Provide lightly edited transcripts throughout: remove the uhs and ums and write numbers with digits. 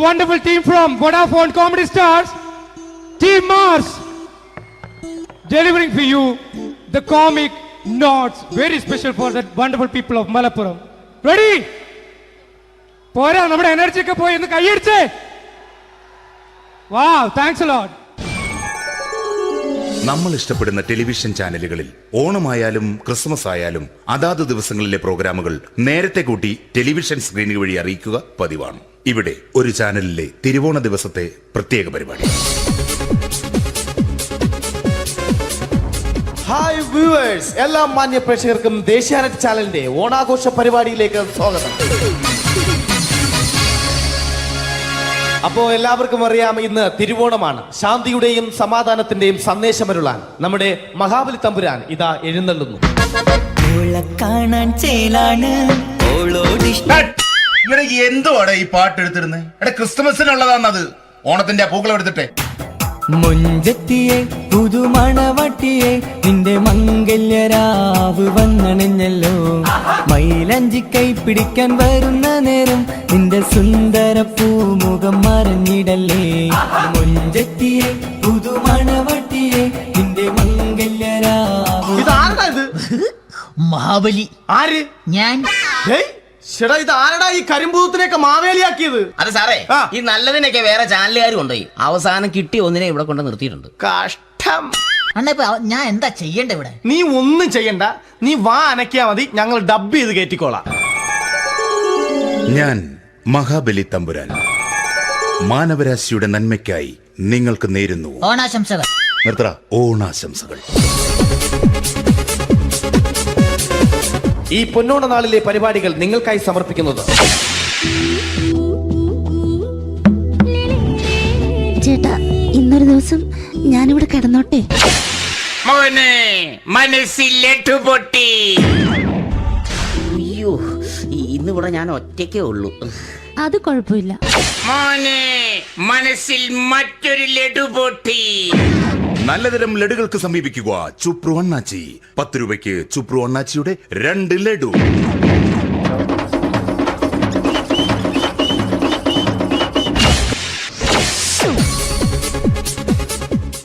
wonderful team from Vodafone Comedy Stars, Team Mars, delivering for you the comic notes, very special for the wonderful people of Malappuram. Ready? പോരാ, നമ്മുടെ energy ഒക്കെ പോയി ഒന്ന് കൈയടിച്ചേ. Wow, thanks a lot. നമ്മൾ ഇഷ്ടപ്പെടുന്ന television ചാനലുകളിൽ ഓണമായാലും Christmas ആയാലും അതാത് ദിവസങ്ങളിലെ പ്രോഗ്രാമുകൾ നേരത്തെ കൂട്ടി ടെലിവിഷൻ സ്ക്രീനുകൾ വഴി അറിയിക്കുക പതിവാണ്. ഇവിടെ ഒരു ചാനലിലെ തിരുവോണ ദിവസത്തെ പ്രത്യേക പരിപാടി. ഹായ് വ്യൂവേഴ്സ്, എല്ലാ മാന്യ പ്രേക്ഷകർക്കും ദേശീയാനെറ്റ് ചാനലിന്റെ ഓണാഘോഷ പരിപാടിയിലേക്ക് സ്വാഗതം. അപ്പോ എല്ലാവർക്കും അറിയാം, ഇന്ന് തിരുവോണമാണ്. ശാന്തിയുടെയും സമാധാനത്തിന്റെയും സന്ദേശമരുളാൻ നമ്മുടെ മഹാബലി തമ്പുരാൻ ഇതാ എഴുന്നള്ളുന്നു. എന്തുവാടാ ഈ പാട്ട് എടുത്തിരുന്നത്? എടാ, ക്രിസ്മസിനുള്ളതാണത്. ഓണത്തിന്റെ പൂക്കളം എടുത്തിട്ടെ. മുഞ്ചത്തിയെ പുതുമണവട്ടിയെ നിന്റെ മംഗല്യരാവ് വന്നണിഞ്ഞല്ലോ. മൈലഞ്ചി കൈ പിടിക്കാൻ വരുന്ന നേരം നിന്റെ സുന്ദര പൂമുഖം മറഞ്ഞിടല്ലേ. മുഞ്ചത്തിയെ പുതുമണവട്ടിയെ നിന്റെ മംഗല്യരാവ്. ഇതാരടാ? മഹാബലി. ആര്? ഞാൻ. ചേട്ടാ, ഇത് ആരടാ ഈ കരിമ്പൂത്തിനെയൊക്കെ മാവേലിയാക്കിയത്? അത് സാറേ, ഈ നല്ലതിനൊക്കെ വേറെ ചാനലുകാർ കൊണ്ടുപോയി അവസാനം കിട്ടി ഒന്നിനെ ഇവിടെ കൊണ്ട് നിർത്തിയിട്ടുണ്ട്. കഷ്ടം. അണ്ണ ഇപ്പൊ ഞാൻ എന്താ ചെയ്യണ്ട ഇവിടെ? നീ ഒന്നും ചെയ്യണ്ട, നീ വാ അനക്കിയാ മതി, ഞങ്ങൾ ഡബ് ചെയ്ത് കയറ്റിക്കോളാം. ഞാൻ മഹാബലി തമ്പുരാൻ മാനവരാശിയുടെ നന്മയ്ക്കായി നിങ്ങൾക്ക് നേരുന്നു ഓണാശംസകൾ. നിർത്തറ. ഓണാശംസകൾ. ഈ പൊന്നോണ നാളിലെ പരിപാടികൾ നിങ്ങൾക്കായി സമർപ്പിക്കുന്നത് ചേട്ടാ, ഇന്നൊരു ദിവസം ഞാനിവിടെ കിടന്നോട്ടെ. മോനെ മനസ്സിലെട്ടു പൊട്ടി. അയ്യോ, ഇന്നിവിടെ ഞാൻ ഒറ്റയ്ക്കേ ഉള്ളൂ. അത് കുഴപ്പമില്ല. മോനെ മനസ്സിൽ മറ്റൊരു ലഡു പൊട്ടി. നല്ലതരം ലഡുകൾക്ക് സമീപിക്കുക ചുപ്രു അണ്ണാച്ചി. 10 രൂപയ്ക്ക് ചുപ്രു അണ്ണാച്ചിയുടെ 2 ലഡു.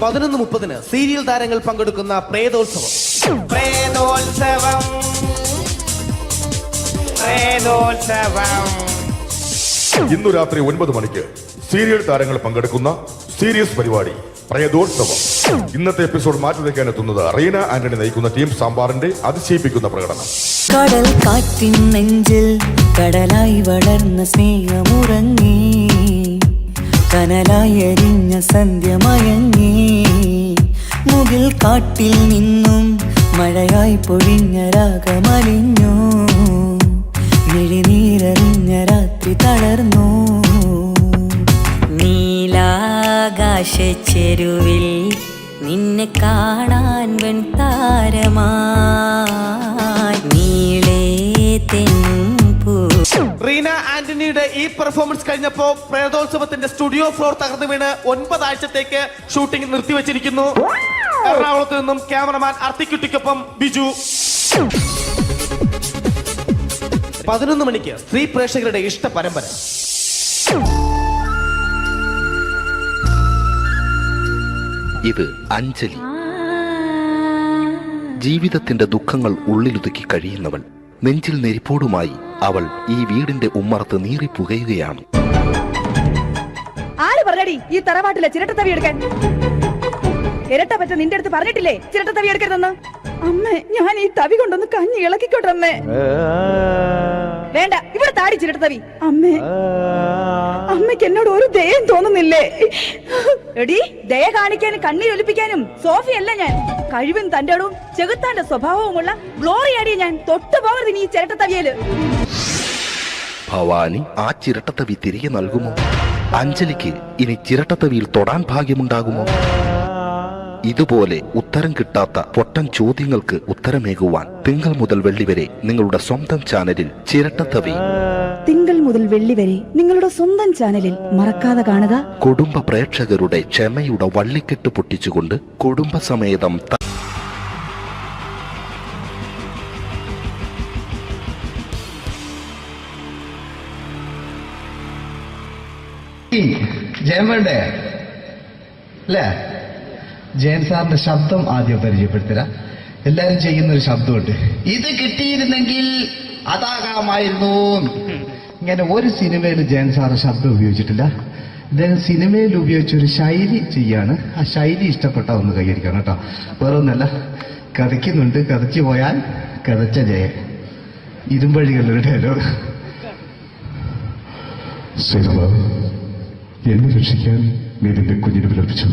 (11:30) സീരിയൽ താരങ്ങൾ പങ്കെടുക്കുന്ന പ്രേതോത്സവം. ഇന്നു രാത്രി 9 മണിക്ക് സീരിയൽ താരങ്ങൾ പങ്കെടുക്കുന്ന സീരിയസ് പരിപാടി പ്രേതോത്സവം. ഇന്നത്തെ എപ്പിസോഡ് മാറ്റി വയ്ക്കാൻ എത്തുന്നത് റീന ആന്റണി നയിക്കുന്ന ടീം സാമ്പാറിന്റെ അതിശയിപ്പിക്കുന്ന പ്രകടനം. കടൽ കാറ്റിൻ നെഞ്ചിൽ കടലായി വളർന്ന സ്നേഹമുറങ്ങി, കനലായി എരിഞ്ഞ സന്ധ്യ മയങ്ങി. മുകിൽ കാട്ടിൽ നിന്നും മഴയായി പൊഴിഞ്ഞ രാഗമലിഞ്ഞു, മിഴിനീരറിഞ്ഞ രാത്രി തളർന്നു. നീലാകാശച്ചെരുവിൽ നിന്നെ കാണാൻ വെൺതാരമായി നീളേ തെൻപൂ. റീന ആന്റണിയുടെ ഈ പെർഫോമൻസ് കഴിഞ്ഞപ്പോ പ്രേതോത്സവത്തിന്റെ സ്റ്റുഡിയോ ഫ്ലോർ തകർന്നു വീണ് 9 ആഴ്ചത്തേക്ക് ഷൂട്ടിംഗ് നിർത്തിവെച്ചിരിക്കുന്നു. എറണാകുളത്ത് നിന്നും ക്യാമറമാൻ അർത്തിക്കുട്ടിക്കൊപ്പം ബിജു. 11 മണിക്ക് സ്ത്രീ പ്രേക്ഷകരുടെ ഇഷ്ട പരമ്പര. ഇത് അഞ്ജലി. ജീവിതത്തിന്റെ ദുഃഖങ്ങൾ ഉള്ളിലൊതുക്കി കഴിയുന്നവൾ. നെഞ്ചിൽ നെരിപ്പോടുമായി അവൾ ഈ വീടിന്റെ ഉമ്മറത്ത് നീറിപ്പുകയുകയാണ്. ആര് പറഞ്ഞടി ഈ തറവാട്ടിലെ ചിരട്ടത്തവി എടുക്കാൻ? ഇരട്ട പറ്റ നിന്റെ അടുത്ത് പറഞ്ഞിട്ടില്ലേ ചിരട്ടത്തവി എടുക്കരുതെന്ന്? അമ്മേ, ഞാൻ ഈ തവി കൊണ്ടൊന്ന് കഞ്ഞി ഇളക്കിക്കോട്ടെ അമ്മേ. വേണ്ട, ഇവിടെ താടി ചിരട്ടത്തവി. അമ്മേ, അമ്മയ്ക്ക് എന്നോട് ഒരു ദയം തോന്നുന്നില്ലേ? എടി, ദയ കാണിക്കാനും കണ്ണീരൊലിപ്പിക്കാനും സോഫിയല്ല ഞാൻ. കഴിവും തന്റെ ഇടവും ചെകുത്താന്റെ സ്വഭാവവുമുള്ള ഗ്ലോറിയാടിയ ഞാൻ. തൊട്ടു പോകരുത് ഈ ചിരട്ടത്തവിയല്. ഭവാനി ആ ചിരട്ടത്തവി തിരികെ നൽകുമോ? അഞ്ജലിക്ക് ഇനി ചിരട്ടത്തവിയിൽ തൊടാൻ ഭാഗ്യമുണ്ടാകുമോ? ഇതുപോലെ ഉത്തരം കിട്ടാത്ത പൊട്ടൻ ചോദ്യങ്ങൾക്ക് ഉത്തരമേകുവാൻ തിങ്കൾ മുതൽ വെള്ളി വരെ നിങ്ങളുടെ സ്വന്തം ചാനലിൽ ചിരട്ടത്തവി. തിങ്കൾ മുതൽ വെള്ളി വരെ നിങ്ങളുടെ സ്വന്തം ചാനലിൽ മറക്കാതെ കാണുക. കുടുംബ പ്രേക്ഷകരുടെ ക്ഷമയുടെ വള്ളിക്കെട്ട് പൊട്ടിച്ചുകൊണ്ട് കുടുംബസമേതം ജയൻ വേണ്ടേ അല്ലേ? ജയൻ സാറിന്റെ ശബ്ദം ആദ്യം പരിചയപ്പെടുത്തരാ. എല്ലാരും ചെയ്യുന്ന ഒരു ശബ്ദമുണ്ട്, ഇത് കിട്ടിയിരുന്നെങ്കിൽ അതാകാമായിരുന്നു. ഇങ്ങനെ ഒരു സിനിമയിൽ ജയൻ സാറ് ശബ്ദം ഉപയോഗിച്ചിട്ടില്ല. ഇദ്ദേഹം സിനിമയിൽ ഉപയോഗിച്ച ഒരു ശൈലി ചെയ്യാണ്. ആ ശൈലി ഇഷ്ടപ്പെട്ട ഒന്ന് കൈകരിക്കണം കേട്ടോ. വേറെ ഒന്നല്ല, കഥയ്ക്കുന്നുണ്ട്, കഥച്ചു പോയാൽ കഥച്ച ജയൻ. ഇരുമ്പഴികളുടെ ഡയലോഗ്. സൈനബ, എന്നെ രക്ഷിക്കാൻ നീ നിന്റെ കുഞ്ഞിനെ വിലപിച്ചു.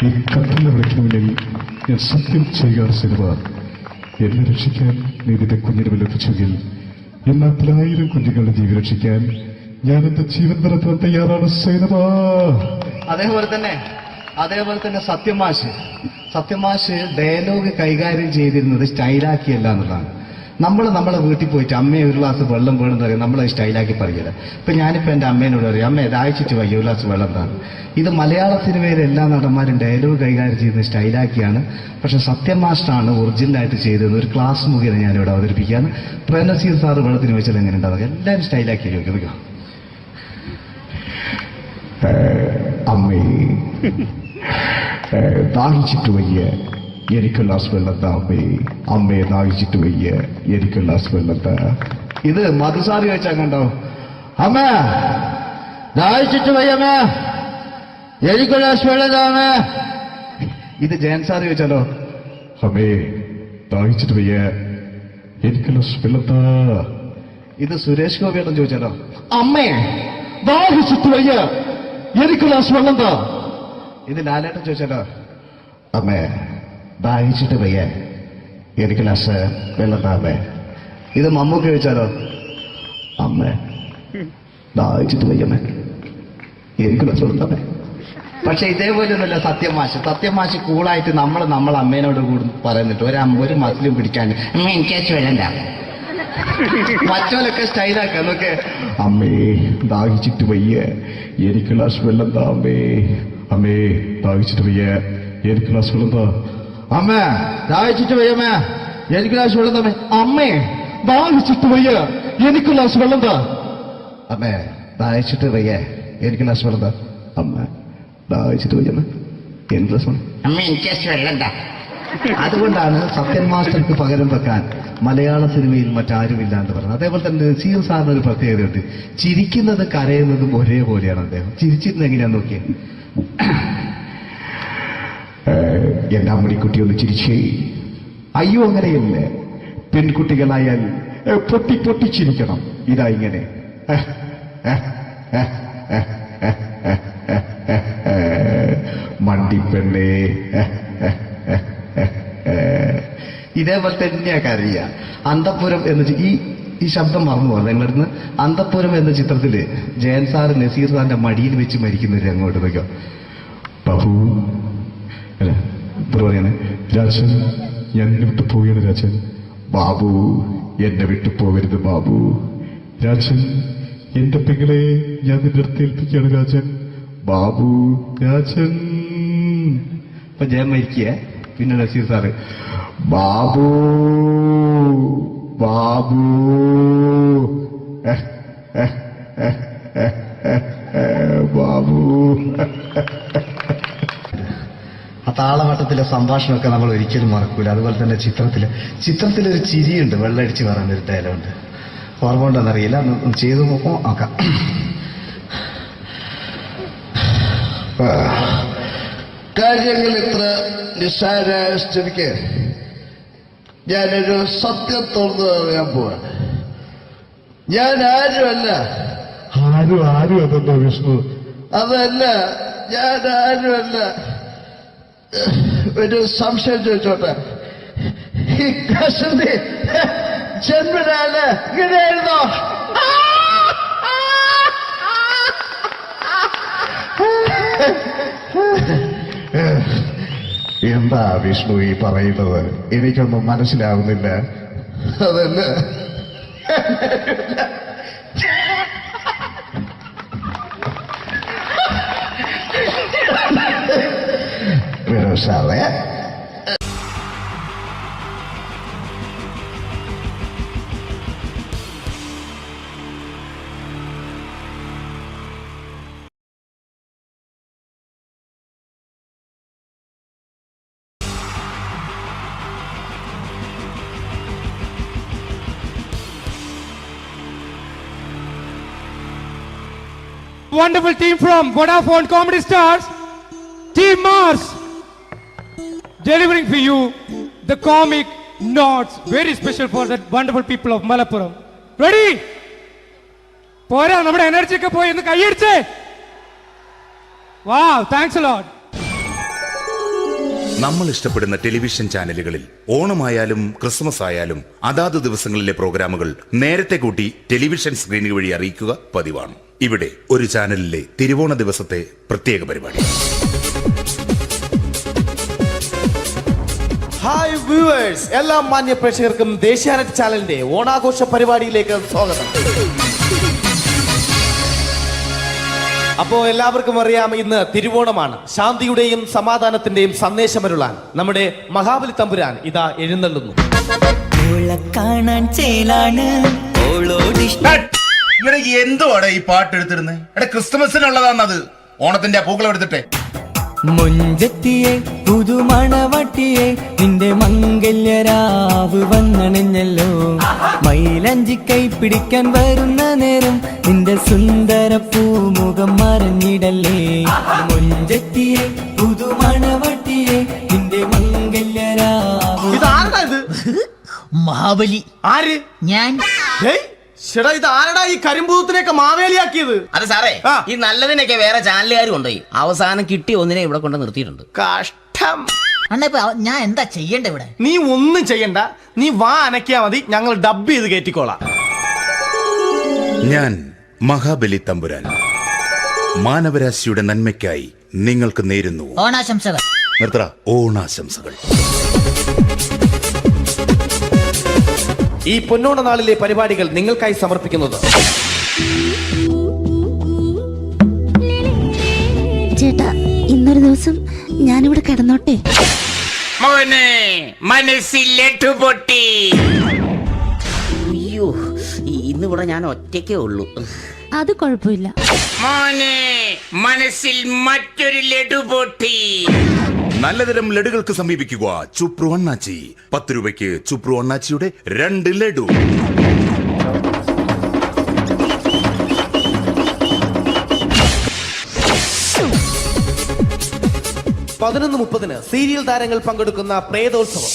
ഈ കട്ടലിനെ വിളിക്കണമെങ്കിൽ ഞാൻ സത്യം ചെയ്യുകയാണ് സൈനബ. എന്നെ രക്ഷിക്കാൻ നീ നിന്റെ കുഞ്ഞിനെ വിലപിച്ചെങ്കിൽ ഈ 40,000 കുഞ്ഞുങ്ങളുടെ ജീവൻ രക്ഷിക്കാൻ ഞാൻ എന്റെ ജീവൻ നടത്താൻ തയ്യാറാണ് സൈനബ. അതേപോലെ തന്നെ സത്യമാഷ് ഡയലോഗ് കൈകാര്യം ചെയ്തിരുന്നത് സ്റ്റൈലാക്കിയല്ല എന്നുള്ളതാണ്. നമ്മളെ വീട്ടിൽ പോയിട്ട് അമ്മയെ ഒരു ഗ്ലാസ് വെള്ളം വേണമെന്ന് പറയും, നമ്മളത് സ്റ്റൈലാക്കി പറയില്ല. ഇപ്പൊ ഞാനിപ്പോ എന്റെ അമ്മേനോട് പറയും, അമ്മ ദാഹിച്ചിട്ട് വയ്യ ഒരു ഗ്ലാസ് വെള്ളം എന്താണ്. ഇത് മലയാള സിനിമയിലെ എല്ലാ നടന്മാരും ഡയലോഗ് കൈകാര്യം ചെയ്യുന്നത് സ്റ്റൈലാക്കിയാണ്. പക്ഷെ സത്യമാഷ്ടാണ് ഒറിജിനലായിട്ട് ചെയ്തത്. ഒരു ക്ലാസ് മുഖേന ഞാനിവിടെ അവതരിപ്പിക്കുകയാണ്. പ്രേംനസീർ സാറ് വെള്ളത്തിന് വെച്ചാൽ എങ്ങനെ ഉണ്ടാവുക? എല്ലാവരും സ്റ്റൈലാക്കി ചോദിക്കുക. അമ്മേ, ദാഹിച്ചിട്ട് വയ്യ, എനിക്ക് ഗ്ലാസ് വെള്ളം താ അമ്മേ. അമ്മയെ ദാഹിച്ചിട്ട് വയ്യ, എനിക്ക് ഗ്ലാസ് വെള്ളം താ. ഇത് മധുസാറി ചോദിച്ചാൽ കണ്ടോ, അമ്മ ദാഹിച്ചിട്ട് വയ്യമ്മേ, എനിക്ക് ഗ്ലാസ് വെള്ളം താ അമ്മേ. ഇത് ജയൻ സാറി ചോദിച്ചാലോ, അമ്മേ ദാഹിച്ചിട്ട് വയ്യ, എനിക്ക് ഗ്ലാസ് വെള്ളം താ. ഇത് സുരേഷ് ഗോപിയോടും ചോദിച്ചാലോ, അമ്മേ ദാഹിച്ചിട്ട് വയ്യ, എനിക്ക് ഗ്ലാസ് വെള്ളം താ. ഇത് ലാലേട്ടൻ ചോദിച്ചാലോ, അമ്മേ ദാഹിച്ചിട്ട് വയ്യ, എനിക്ക് ഗ്ലാസ് വെള്ളം താ അമ്മേ. ഇത് മമ്മൂക്ക് ചോദിച്ചാലോ, അമ്മേ ദാഹിച്ചിട്ട് വയ്യമ്മേ, എനിക്ക് ഗ്ലാസ് വെള്ളം താ അമ്മേ. പക്ഷെ ഇതേപോലെ ഒന്നുമല്ല സത്യമാഷ് കൂളായിട്ട് നമ്മളെ അമ്മേനോട് കൂടി പറയുന്നിട്ട് ഒരു മസിലും പിടിക്കാൻ എനിക്ക് വേണ്ട. മറ്റോലൊക്കെ സ്റ്റൈലാക്കാം നോക്കെ. അമ്മേ ദാഹിച്ചിട്ട് വയ്യ, എനിക്ക് ഗ്ലാസ് വെള്ളം താ അമ്മേ. അമ്മേ ദാഹിച്ചിട്ട് വയ്യ, എനിക്ക് ഗ്ലാസ് വെള്ളം താ. അമ്മ ദാഹിച്ചിട്ട് വയ്യമ്മ, എനിക്ക് ഗ്ലാസ് വെള്ളം താ. അമ്മേ ദാഹിച്ചിട്ട് വയ്യ, എനിക്ക് ഗ്ലാസ് വെള്ളം താ. അമ്മേ ദാഹിച്ചിട്ട് വയ്യ, എനിക്ക് ഗ്ലാസ് വെള്ളം താ. അമ്മ ദാഹിച്ചിട്ട് വയ്യമ്മ, എനിക്ക് ഗ്ലാസ് വെള്ളം. അമ്മ എനിക്ക് വെള്ളം താ. അതുകൊണ്ടാണ് സത്യൻ മാസ്റ്റർക്ക് പകരം വെക്കാൻ മലയാള സിനിമയിൽ മറ്റാരുമില്ല എന്ന് പറയുന്നത്. അതേപോലെ തന്നെ നസീർ സാറിന് ഒരു പ്രത്യേകതയുണ്ട്, ചിരിക്കുന്നത് കരയുന്നതും ഒരേപോലെയാണ് അദ്ദേഹം. ചിരിച്ചിരുന്നത് എങ്ങനെയാന്ന് നോക്കിയേ. എന്റെ അമ്മണിക്കുട്ടി ഒന്ന് ചിരിച്ചേ. അയ്യോ അങ്ങനെയല്ല, പെൺകുട്ടികളായാൽ പൊട്ടി പൊട്ടി ചിരിക്കണം. ഇതാ ഇങ്ങനെ മണ്ടിപ്പെണ്ണേ. ഇതേപോലെ തന്നെയാ കരയ. അന്തപ്പുരം എന്ന ഈ ശബ്ദം മറന്നു പോകുന്നത് നിങ്ങളടുന്ന്. അന്തപ്പുരം എന്ന ചിത്രത്തില് ജയൻ സാറ് നസീർ സാറിന്റെ മടിയിൽ വെച്ച് മരിക്കുന്നവര് അങ്ങോട്ട് നോക്കാം. ബാബു അല്ല പറയാണ്, രാജൻ ഞാൻ എന്നെ വിട്ടു പോവുകയാണ് രാജൻ. ബാബു എന്നെ വിട്ടു പോകരുത് ബാബു. രാജൻ എന്റെ പെങ്ങളെ ഞാൻ നിന്റെ അടുത്ത് ഏൽപ്പിക്കുകയാണ് രാജൻ. ബാബു രാജൻ. ഇപ്പൊ ജയൻ മരിക്കുക, പിന്നെ നസീർ സാറ് ബാബു ബാബു ബാബു. ആ താളവട്ടത്തിലെ സംഭാഷണമൊക്കെ നമ്മൾ ഒരിക്കലും മറക്കൂല. അതുപോലെ തന്നെ ചിത്രത്തിലൊരു ചിരിയുണ്ട്, വെള്ളടിച്ച് പറയുന്നൊരു ഡയലോഗുണ്ട്. ഓർമ്മ ഉണ്ടെന്നറിയില്ല, ഒന്ന് ചെയ്തു നോക്കാം. കാര്യങ്ങൾ ഇത്ര നിസ്സാരമായ സ്ഥിതിക്ക് ഞാനൊരു സത്യം തുറന്നു പറയാൻ പോവാ. ഞാൻ ആരുമല്ല. ആരും അതെന്താ വിഷ്ണു? അതല്ല, ഞാൻ ആരുമല്ല. ഒരു സംശയം ചോദിച്ചോട്ടെ, ഈ കസന്തി ജന്മനാണ് ഇങ്ങനെയായിരുന്നോ? എന്താ വിഷ്ണു ഈ പറയുന്നത്? എനിക്കൊന്നും മനസ്സിലാവുന്നില്ല. അതല്ല, സാറേ wonderful team from Vodafone Comedy Stars, Team Mars, delivering for you the comic notes, very special for the wonderful people of Malappuram. Ready? പോരാ, നമ്മുടെ എനർജി ഒക്കെ പോയി ഒന്ന് കൈയടിച്ചേ. Wow, thanks a lot. നമ്മൾ ഇഷ്ടപ്പെടുന്ന ടെലിവിഷൻ ചാനലുകളിൽ ഓണമായാലും ക്രിസ്മസ് ആയാലും അതാത് ദിവസങ്ങളിലെ പ്രോഗ്രാമുകൾ നേരത്തെ കൂട്ടി ടെലിവിഷൻ സ്ക്രീനുകൾ വഴി അറിയിക്കുക പതിവാണ്. ഇവിടെ ഒരു ചാനലിലെ തിരുവോണ ദിവസത്തെ പ്രത്യേക പരിപാടി. ഹായ് വ്യൂവേഴ്സ്, എല്ലാ മാന്യ പ്രേക്ഷകർക്കും ദേശീയാനെറ്റ് ചാനലിന്റെ ഓണാഘോഷ പരിപാടിയിലേക്ക് സ്വാഗതം. അപ്പോ എല്ലാവർക്കും അറിയാം, ഇന്ന് തിരുവോണമാണ്. ശാന്തിയുടെയും സമാധാനത്തിന്റെയും സന്ദേശമരുളാൻ നമ്മുടെ മഹാബലി തമ്പുരാൻ ഇതാ എഴുന്നള്ളുന്നു. കാണാൻ ചേലാണ് എന്തുവാടാ ഈ പാട്ട് എടുത്തിരുന്നത്? എടാ, ക്രിസ്മസിനുള്ളതാണത്. ഓണത്തിന്റെ പൂക്കളം എടുത്തിട്ടെ. മുഞ്ചത്തിയെ പുതുമണവട്ടിയെ നിന്റെ മംഗല്യരാവ് വന്നണിഞ്ഞല്ലോ. മൈലഞ്ചി കൈ പിടിക്കാൻ വരുന്ന നേരം നിന്റെ സുന്ദര പൂമുഖം മറഞ്ഞിടല്ലേ. മുഞ്ചത്തിയെ പുതുമണവട്ടിയെ നിന്റെ മംഗല്യരാവ്. ഇതാരടാ ഇത്? മഹാബലി. ആര്? ഞാൻ. ചേട്ടാ, ഇത് ആരടാ ഈ കരിമ്പൂത്തിനെയൊക്കെ മാവേലിയാക്കിയത്? അത് സാറേ, ഈ നല്ലതിനൊക്കെ വേറെ ചാനലുകാർ കൊണ്ടുപോയി അവസാനം കിട്ടി ഒന്നിനെ ഇവിടെ കൊണ്ട് നിർത്തിയിട്ടുണ്ട്. കഷ്ടം. ഞാൻ എന്താ ചെയ്യണ്ടേ ഇവിടെ? നീ ഒന്നും ചെയ്യണ്ട, നീ വാ അനക്കിയാ മതി, ഞങ്ങൾ ഡബ് ചെയ്ത് കയറ്റിക്കോളാം. ഞാൻ മഹാബലി തമ്പുരാൻ മാനവരാശിയുടെ നന്മയ്ക്കായി നിങ്ങൾക്ക് നേരുന്നു ഓണാശംസകൾ. നിർത്തറ. ഓണാശംസകൾ. ഈ പൊന്നോണ നാളിലെ പരിപാടികൾ നിങ്ങൾക്കായി സമർപ്പിക്കുന്നത് ചേട്ടാ, ഇന്നൊരു ദിവസം ഞാനിവിടെ കിടന്നോട്ടെ. മോനെ മനസ്സിൽ ലഡുപൊട്ടി. അയ്യോ, ഇന്നിവിടെ ഞാൻ ഒറ്റയ്ക്കേ ഉള്ളൂ. അത് കുഴപ്പമില്ല. മോനെ മനസ്സിൽ മറ്റൊരു ലഡുപൊട്ടി. നല്ലതരം ലഡുകൾക്ക് സമീപിക്കുക ചുപ്രു അണ്ണാച്ചി. 10 രൂപയ്ക്ക് ചുപ്രു അണ്ണാച്ചിയുടെ 2 ലഡു. പതിനൊന്ന് 30 സീരിയൽ താരങ്ങൾ പങ്കെടുക്കുന്ന പ്രേതോത്സവം.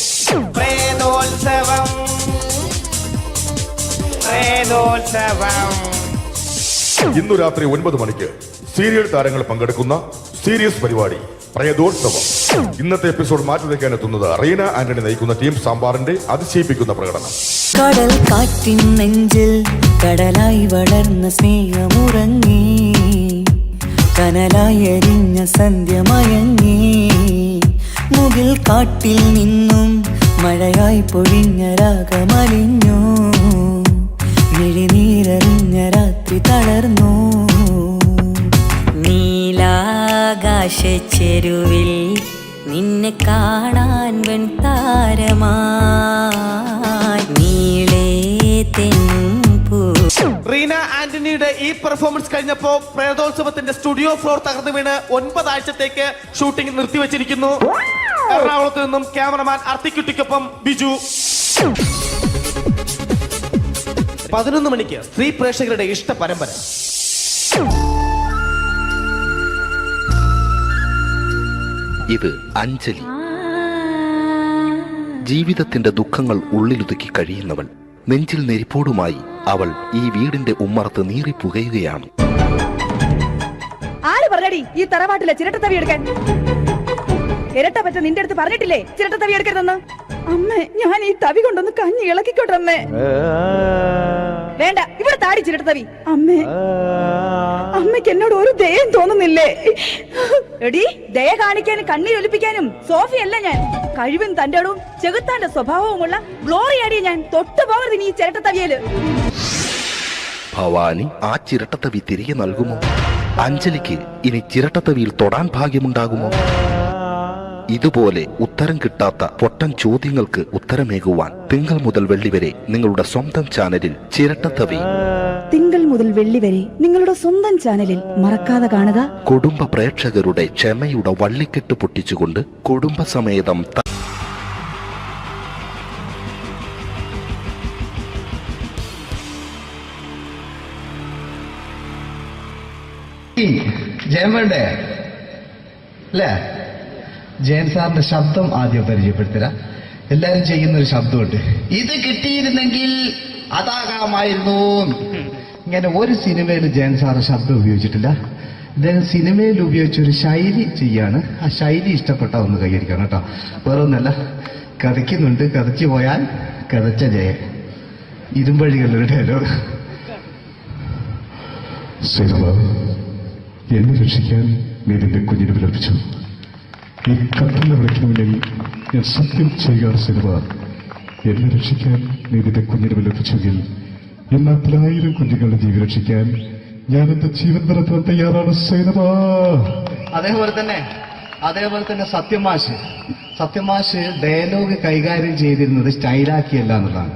ഇന്നു രാത്രി 9 മണിക്ക് സീരിയൽ താരങ്ങൾ പങ്കെടുക്കുന്ന സീരിയസ് പരിപാടി പ്രേതോത്സവം. ഇന്നത്തെ എപ്പിസോഡ് മാറ്റി വയ്ക്കാൻ എത്തുന്നത് റീന ആന്റണി നയിക്കുന്ന ടീം സാമ്പാറിന്റെ അതിശയിപ്പിക്കുന്ന പ്രകടനം. കടൽ കാറ്റിൻ നെഞ്ചിൽ കടലായി വളർന്ന സ്നേഹമുറങ്ങി, കനലായി എരിഞ്ഞ സന്ധ്യ മയങ്ങി. മുകിൽ കാട്ടിൽ നിന്നും മഴയായി പൊഴിഞ്ഞ രാഗമലിഞ്ഞു, മിഴിനീരറിഞ്ഞ രാത്രി തളർന്നു. നീലാകാശ ചെരുവിൽ നിന്നെ കാണാൻ വെൺതാരമായി നീളേ തെൻപൂ. റീന ആന്റണിയുടെ ഈ പെർഫോമൻസ് കഴിഞ്ഞപ്പോ പ്രേതോത്സവത്തിന്റെ സ്റ്റുഡിയോ ഫ്ലോർ തകർന്നു വീണ് 9 ആഴ്ചത്തേക്ക് ഷൂട്ടിംഗ് നിർത്തിവെച്ചിരിക്കുന്നു. എറണാകുളത്ത് നിന്നും ക്യാമറമാൻ അർത്തിക്കുട്ടിക്കൊപ്പം ബിജു. 11 മണിക്ക് സ്ത്രീ പ്രേക്ഷകരുടെ ഇഷ്ട പരമ്പര. ഇത് അഞ്ജലി. ജീവിതത്തിന്റെ ദുഃഖങ്ങൾ ഉള്ളിലൊതുക്കി കഴിയുന്നവൾ. നെഞ്ചിൽ നെരിപ്പോടുമായി അവൾ ഈ വീടിന്റെ ഉമ്മറത്ത് നീറിപ്പുകയുകയാണ്. ആര് പറഞ്ഞടി ഈ തറവാട്ടിലെ ചിരട്ടത്തവി എടുക്കാൻ? ഇരട്ട പറ്റ നിന്റെ അടുത്ത് പറഞ്ഞിട്ടില്ലേ ചിരട്ടത്തവി എടുക്കരുതെന്ന്? അമ്മേ, ഞാൻ ഈ തവി കൊണ്ടൊന്ന് കഞ്ഞി ഇളക്കിക്കോട്ടെ അമ്മേ. വേണ്ട, ഇവിടെ താടി ചിരട്ടത്തവി. അമ്മേ, അമ്മയ്ക്ക് എന്നോട് ഒരു ദയം തോന്നുന്നില്ലേ? എടി, ദയ കാണിക്കാനും കണ്ണീരൊലിപ്പിക്കാനും സോഫിയല്ല ഞാൻ. കഴിവും തന്റെ ഇടവും ചെകുത്താന്റെ സ്വഭാവവുമുള്ള ഗ്ലോറി ആടിയ ഞാൻ. തൊട്ടു പോകരുത് ഈ ചിരട്ടത്തവിയല്. ഭവാനി ആ ചിരട്ടത്തവി തിരികെ നൽകുമോ? അഞ്ജലിക്ക് ഇനി ചിരട്ടത്തവിയിൽ തൊടാൻ ഭാഗ്യമുണ്ടാകുമോ? ഇതുപോലെ ഉത്തരം കിട്ടാത്ത പൊട്ടൻ ചോദ്യങ്ങൾക്ക് ഉത്തരമേകുവാൻ തിങ്കൾ മുതൽ വെള്ളി വരെ നിങ്ങളുടെ സ്വന്തം ചാനലിൽ ചിരട്ടത്തവി. തിങ്കൾ മുതൽ വെള്ളി വരെ നിങ്ങളുടെ സ്വന്തം ചാനലിൽ മറക്കാതെ കാണുക. കുടുംബ പ്രേക്ഷകരുടെ ക്ഷമയുടെ വള്ളിക്കെട്ട് പൊട്ടിച്ചുകൊണ്ട് കുടുംബസമേതം ജയൻ വേണ്ടേ അല്ലേ? ജയൻ സാറിന്റെ ശബ്ദം ആദ്യം പരിചയപ്പെടുത്തരാ. എല്ലാരും ചെയ്യുന്ന ഒരു ശബ്ദമുണ്ട്, ഇത് കിട്ടിയിരുന്നെങ്കിൽ അതാകാമായിരുന്നു. ഇങ്ങനെ ഒരു സിനിമയിൽ ജയൻ സാറ് ശബ്ദം ഉപയോഗിച്ചിട്ടില്ല. ഇദ്ദേഹം സിനിമയിൽ ഉപയോഗിച്ച ഒരു ശൈലി ചെയ്യാണ്. ആ ശൈലി ഇഷ്ടപ്പെട്ട ഒന്ന് കൈകരിക്കണം കേട്ടോ. വേറെ ഒന്നല്ല, കഥയ്ക്കുന്നുണ്ട്, കഥച്ചു പോയാൽ കഥച്ച ജയൻ. ഇരുമ്പഴികളുടെ ഡയലോഗ്. സിനിമ എന്നെ രക്ഷിക്കാൻ നീ നിന്റെ കുഞ്ഞിനെ വിലപിച്ചു. ഈ കട്ടലിനെ വിളിക്കണമെങ്കിൽ ഞാൻ സത്യം ചെയ്യുകയാണ്. സിനിമ എന്നെ രക്ഷിക്കാൻ നീ നിന്റെ കുഞ്ഞിനെ വിലപിച്ചെങ്കിൽ എല്ലാ 10,000 കുഞ്ഞുങ്ങളുടെ ജീവൻ രക്ഷിക്കാൻ ഞാൻ എന്റെ ജീവൻ നടത്താൻ തയ്യാറാണ് സിനിമ. അതേപോലെ തന്നെ സത്യമാഷ് ഡയലോഗ് കൈകാര്യം ചെയ്തിരുന്നത് സ്റ്റൈലാക്കിയല്ല എന്നുള്ളതാണ്.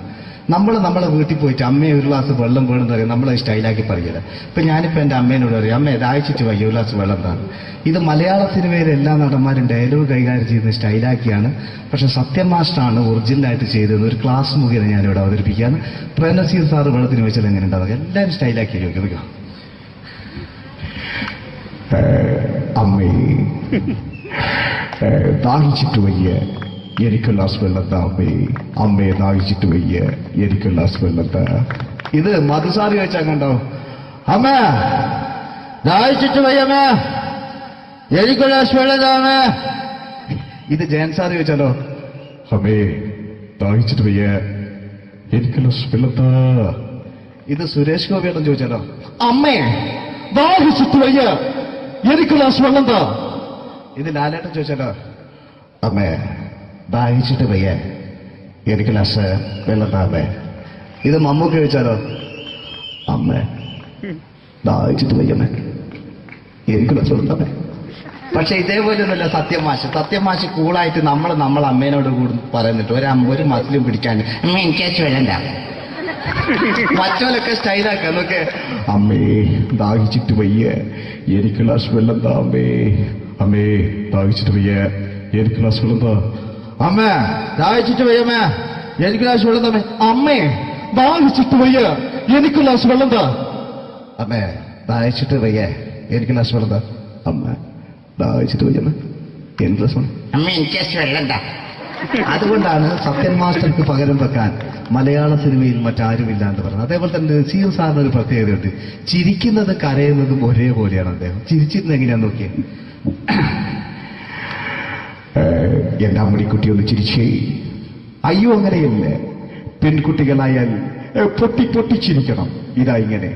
നമ്മളെ വീട്ടിൽ പോയിട്ട് അമ്മയെ ഒരു ഗ്ലാസ് വെള്ളം വേണമെന്ന് പറയും, നമ്മളത് സ്റ്റൈലാക്കി പറയില്ല. ഇപ്പൊ ഞാനിപ്പോ എന്റെ അമ്മേനോട് പറയും, അമ്മ ദാഹിച്ചിട്ട് വയ്യ ഒരു ഗ്ലാസ് വെള്ളം എന്താണ്. ഇത് മലയാള സിനിമയിലെ എല്ലാ നടന്മാരും ഡയലോഗ് കൈകാര്യം ചെയ്യുന്നത് സ്റ്റൈലാക്കിയാണ്. പക്ഷെ സത്യമാഷ്ടാണ് ഒറിജിനലായിട്ട് ചെയ്തത്. ഒരു ക്ലാസ് മുഖേന ഞാനിവിടെ അവതരിപ്പിക്കുകയാണ്. പ്രേംനസീർ സാറ് വെള്ളത്തിന് വെച്ചാൽ എങ്ങനെ ഉണ്ടാവുക? എല്ലാവരും സ്റ്റൈലാക്കി ചോദിക്കുക. അമ്മേ ദാഹിച്ചിട്ട് വയ്യ എനിക്ക് ഗ്ലാസ് വെള്ളം താ അമ്മേ. അമ്മയെ ദാഹിച്ചിട്ട് വയ്യ എനിക്ക് ഗ്ലാസ് വെള്ളം താ. ഇത് മധുസാറി വെച്ചാൽ കണ്ടോ, അമ്മ ദാഹിച്ചിട്ട് വയ്യമ്മേ എനിക്ക് ഗ്ലാസ് വെള്ളം താ അമ്മേ. ഇത് ജയൻ സാറി വെച്ചാലോ, അമ്മേ ദാഹിച്ചിട്ട് വയ്യ എനിക്ക് ഗ്ലാസ് വെള്ളം താ. ഇത് സുരേഷ് ഗോപിയോടും ചോദിച്ചാലോ, അമ്മേ ദാഹിച്ചിട്ട് വയ്യ എനിക്ക് ഗ്ലാസ് വെള്ളം താ. ഇത് ലാലേട്ടൻ ചോദിച്ചാലോ, അമ്മേ ദാഹിച്ചിട്ട് വയ്യ എനിക്ക് ഗ്ലാസ് വെള്ളം താ അമ്മേ. ഇത് മമ്മൂക്ക് ചോദിച്ചാലോ, അമ്മേ ദാഹിച്ചിട്ട് വയ്യമ്മേ എനിക്ക് ഗ്ലാസ് വെള്ളം താ അമ്മേ. പക്ഷെ ഇതേപോലെ ഒന്നുമല്ല സത്യമാഷ് കൂളായിട്ട് നമ്മളെ അമ്മേനോട് കൂടി പറയുന്നിട്ട് ഒരു മസിലും പിടിക്കാൻ അമ്മ എനിക്ക് വേണ്ട. മറ്റോലൊക്കെ സ്റ്റൈലാക്കാം നോക്കെ, അമ്മേ ദാഹിച്ചിട്ട് വയ്യ എനിക്ക് ഗ്ലാസ് വെള്ളം താ അമ്മേ. അമ്മേ ദാഹിച്ചിട്ട് വയ്യ എനിക്ക് ഗ്ലാസ് വെള്ളം താ. അമ്മ ദാഹിച്ചിട്ട് വയ്യമ്മേ എനിക്ക് ഗ്ലാസ് വെള്ളം താ. അമ്മേ ദാഹിച്ചിട്ട് വയ്യ എനിക്ക് ഗ്ലാസ് വെള്ളം താ. അമ്മേ ദാഹിച്ചിട്ട് വയ്യ എനിക്ക് ഗ്ലാസ് വെള്ളം താ. അമ്മ ദാഹിച്ചിട്ട് വയ്യമ്മേ എനിക്ക് ഗ്ലാസ് വെള്ളം അമ്മ എനിക്ക് വെള്ളം താ. അതുകൊണ്ടാണ് സത്യൻ മാസ്റ്റർക്ക് പകരം വെക്കാൻ മലയാള സിനിമയിൽ മറ്റാരുമില്ല എന്ന് പറഞ്ഞത്. അതേപോലെ തന്നെ നസീർ സാറിന് ഒരു പ്രത്യേകതയുണ്ട്, ചിരിക്കുന്നത് കരയുന്നതും ഒരേപോലെയാണ്. അദ്ദേഹം ചിരിച്ചിരുന്നത് എങ്ങനെയാന്ന് നോക്കിയേ, എന്റെ അമ്മണിക്കുട്ടി ഒന്ന് ചിരിച്ചേ. അയ്യോ അങ്ങനെയല്ല, പെൺകുട്ടികളായാൽ പൊട്ടി ചിരിക്കണം. ഇതാ ഇങ്ങനെ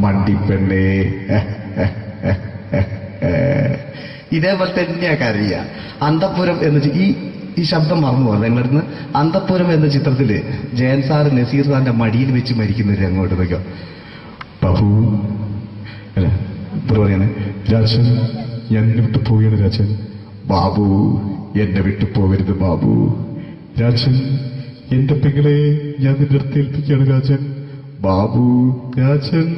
മണ്ടിപ്പെണ്ണേ. ഇതേപോലെ തന്നെയാ കരയ. അന്തപ്പുരം എന്ന ഈ ശബ്ദം മറന്നു പോകുന്നത് നിങ്ങളടുന്ന്. അന്തപ്പുരം എന്ന ചിത്രത്തില് ജയൻ സാറ് നസീർ സാറിന്റെ മടിയിൽ വെച്ച് മരിക്കുന്നവര് അങ്ങോട്ട് നോക്കാം. ബാബു അല്ല പറയാണ്, രാജൻ ഞാൻ എന്നെ വിട്ടു പോവുകയാണ് രാജൻ. ബാബു എന്നെ വിട്ടു പോകരുത് ബാബു. രാജൻ എന്റെ പെങ്ങളെ ഞാൻ നിന്റെ അടുത്ത് ഏൽപ്പിക്കുകയാണ് രാജൻ. ബാബു രാജൻ.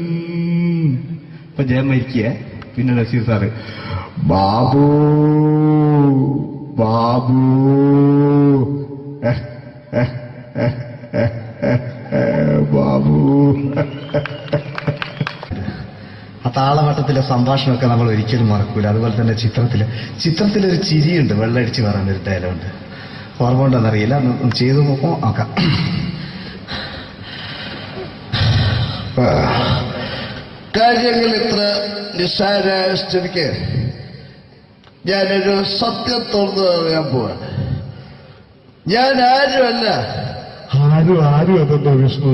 ഇപ്പൊ ജയൻ മരിക്കുക. പിന്നെ നസീർ സാറ് ബാബു ബാബു ബാബു. ആ താളവട്ടത്തിലെ സംഭാഷണമൊക്കെ നമ്മൾ ഒരിക്കലും മറക്കൂല. അതുപോലെ തന്നെ ചിത്രത്തിലൊരു ചിരിയുണ്ട്, വെള്ളമടിച്ച് പറയാനൊരു ഡയലോഗുണ്ട്. ഓർമ്മ ഉണ്ടെന്നറിയില്ല, ഒന്ന് ചെയ്തു നോക്കാം. കാര്യങ്ങൾ ഇത്ര നിസ്സാരമായ സ്ഥിതിക്ക് ഞാനൊരു സത്യം തുറന്നു പറയാൻ പോവാ. ഞാൻ ആരുമല്ല. ആരും അതെന്താ വിഷ്ണു?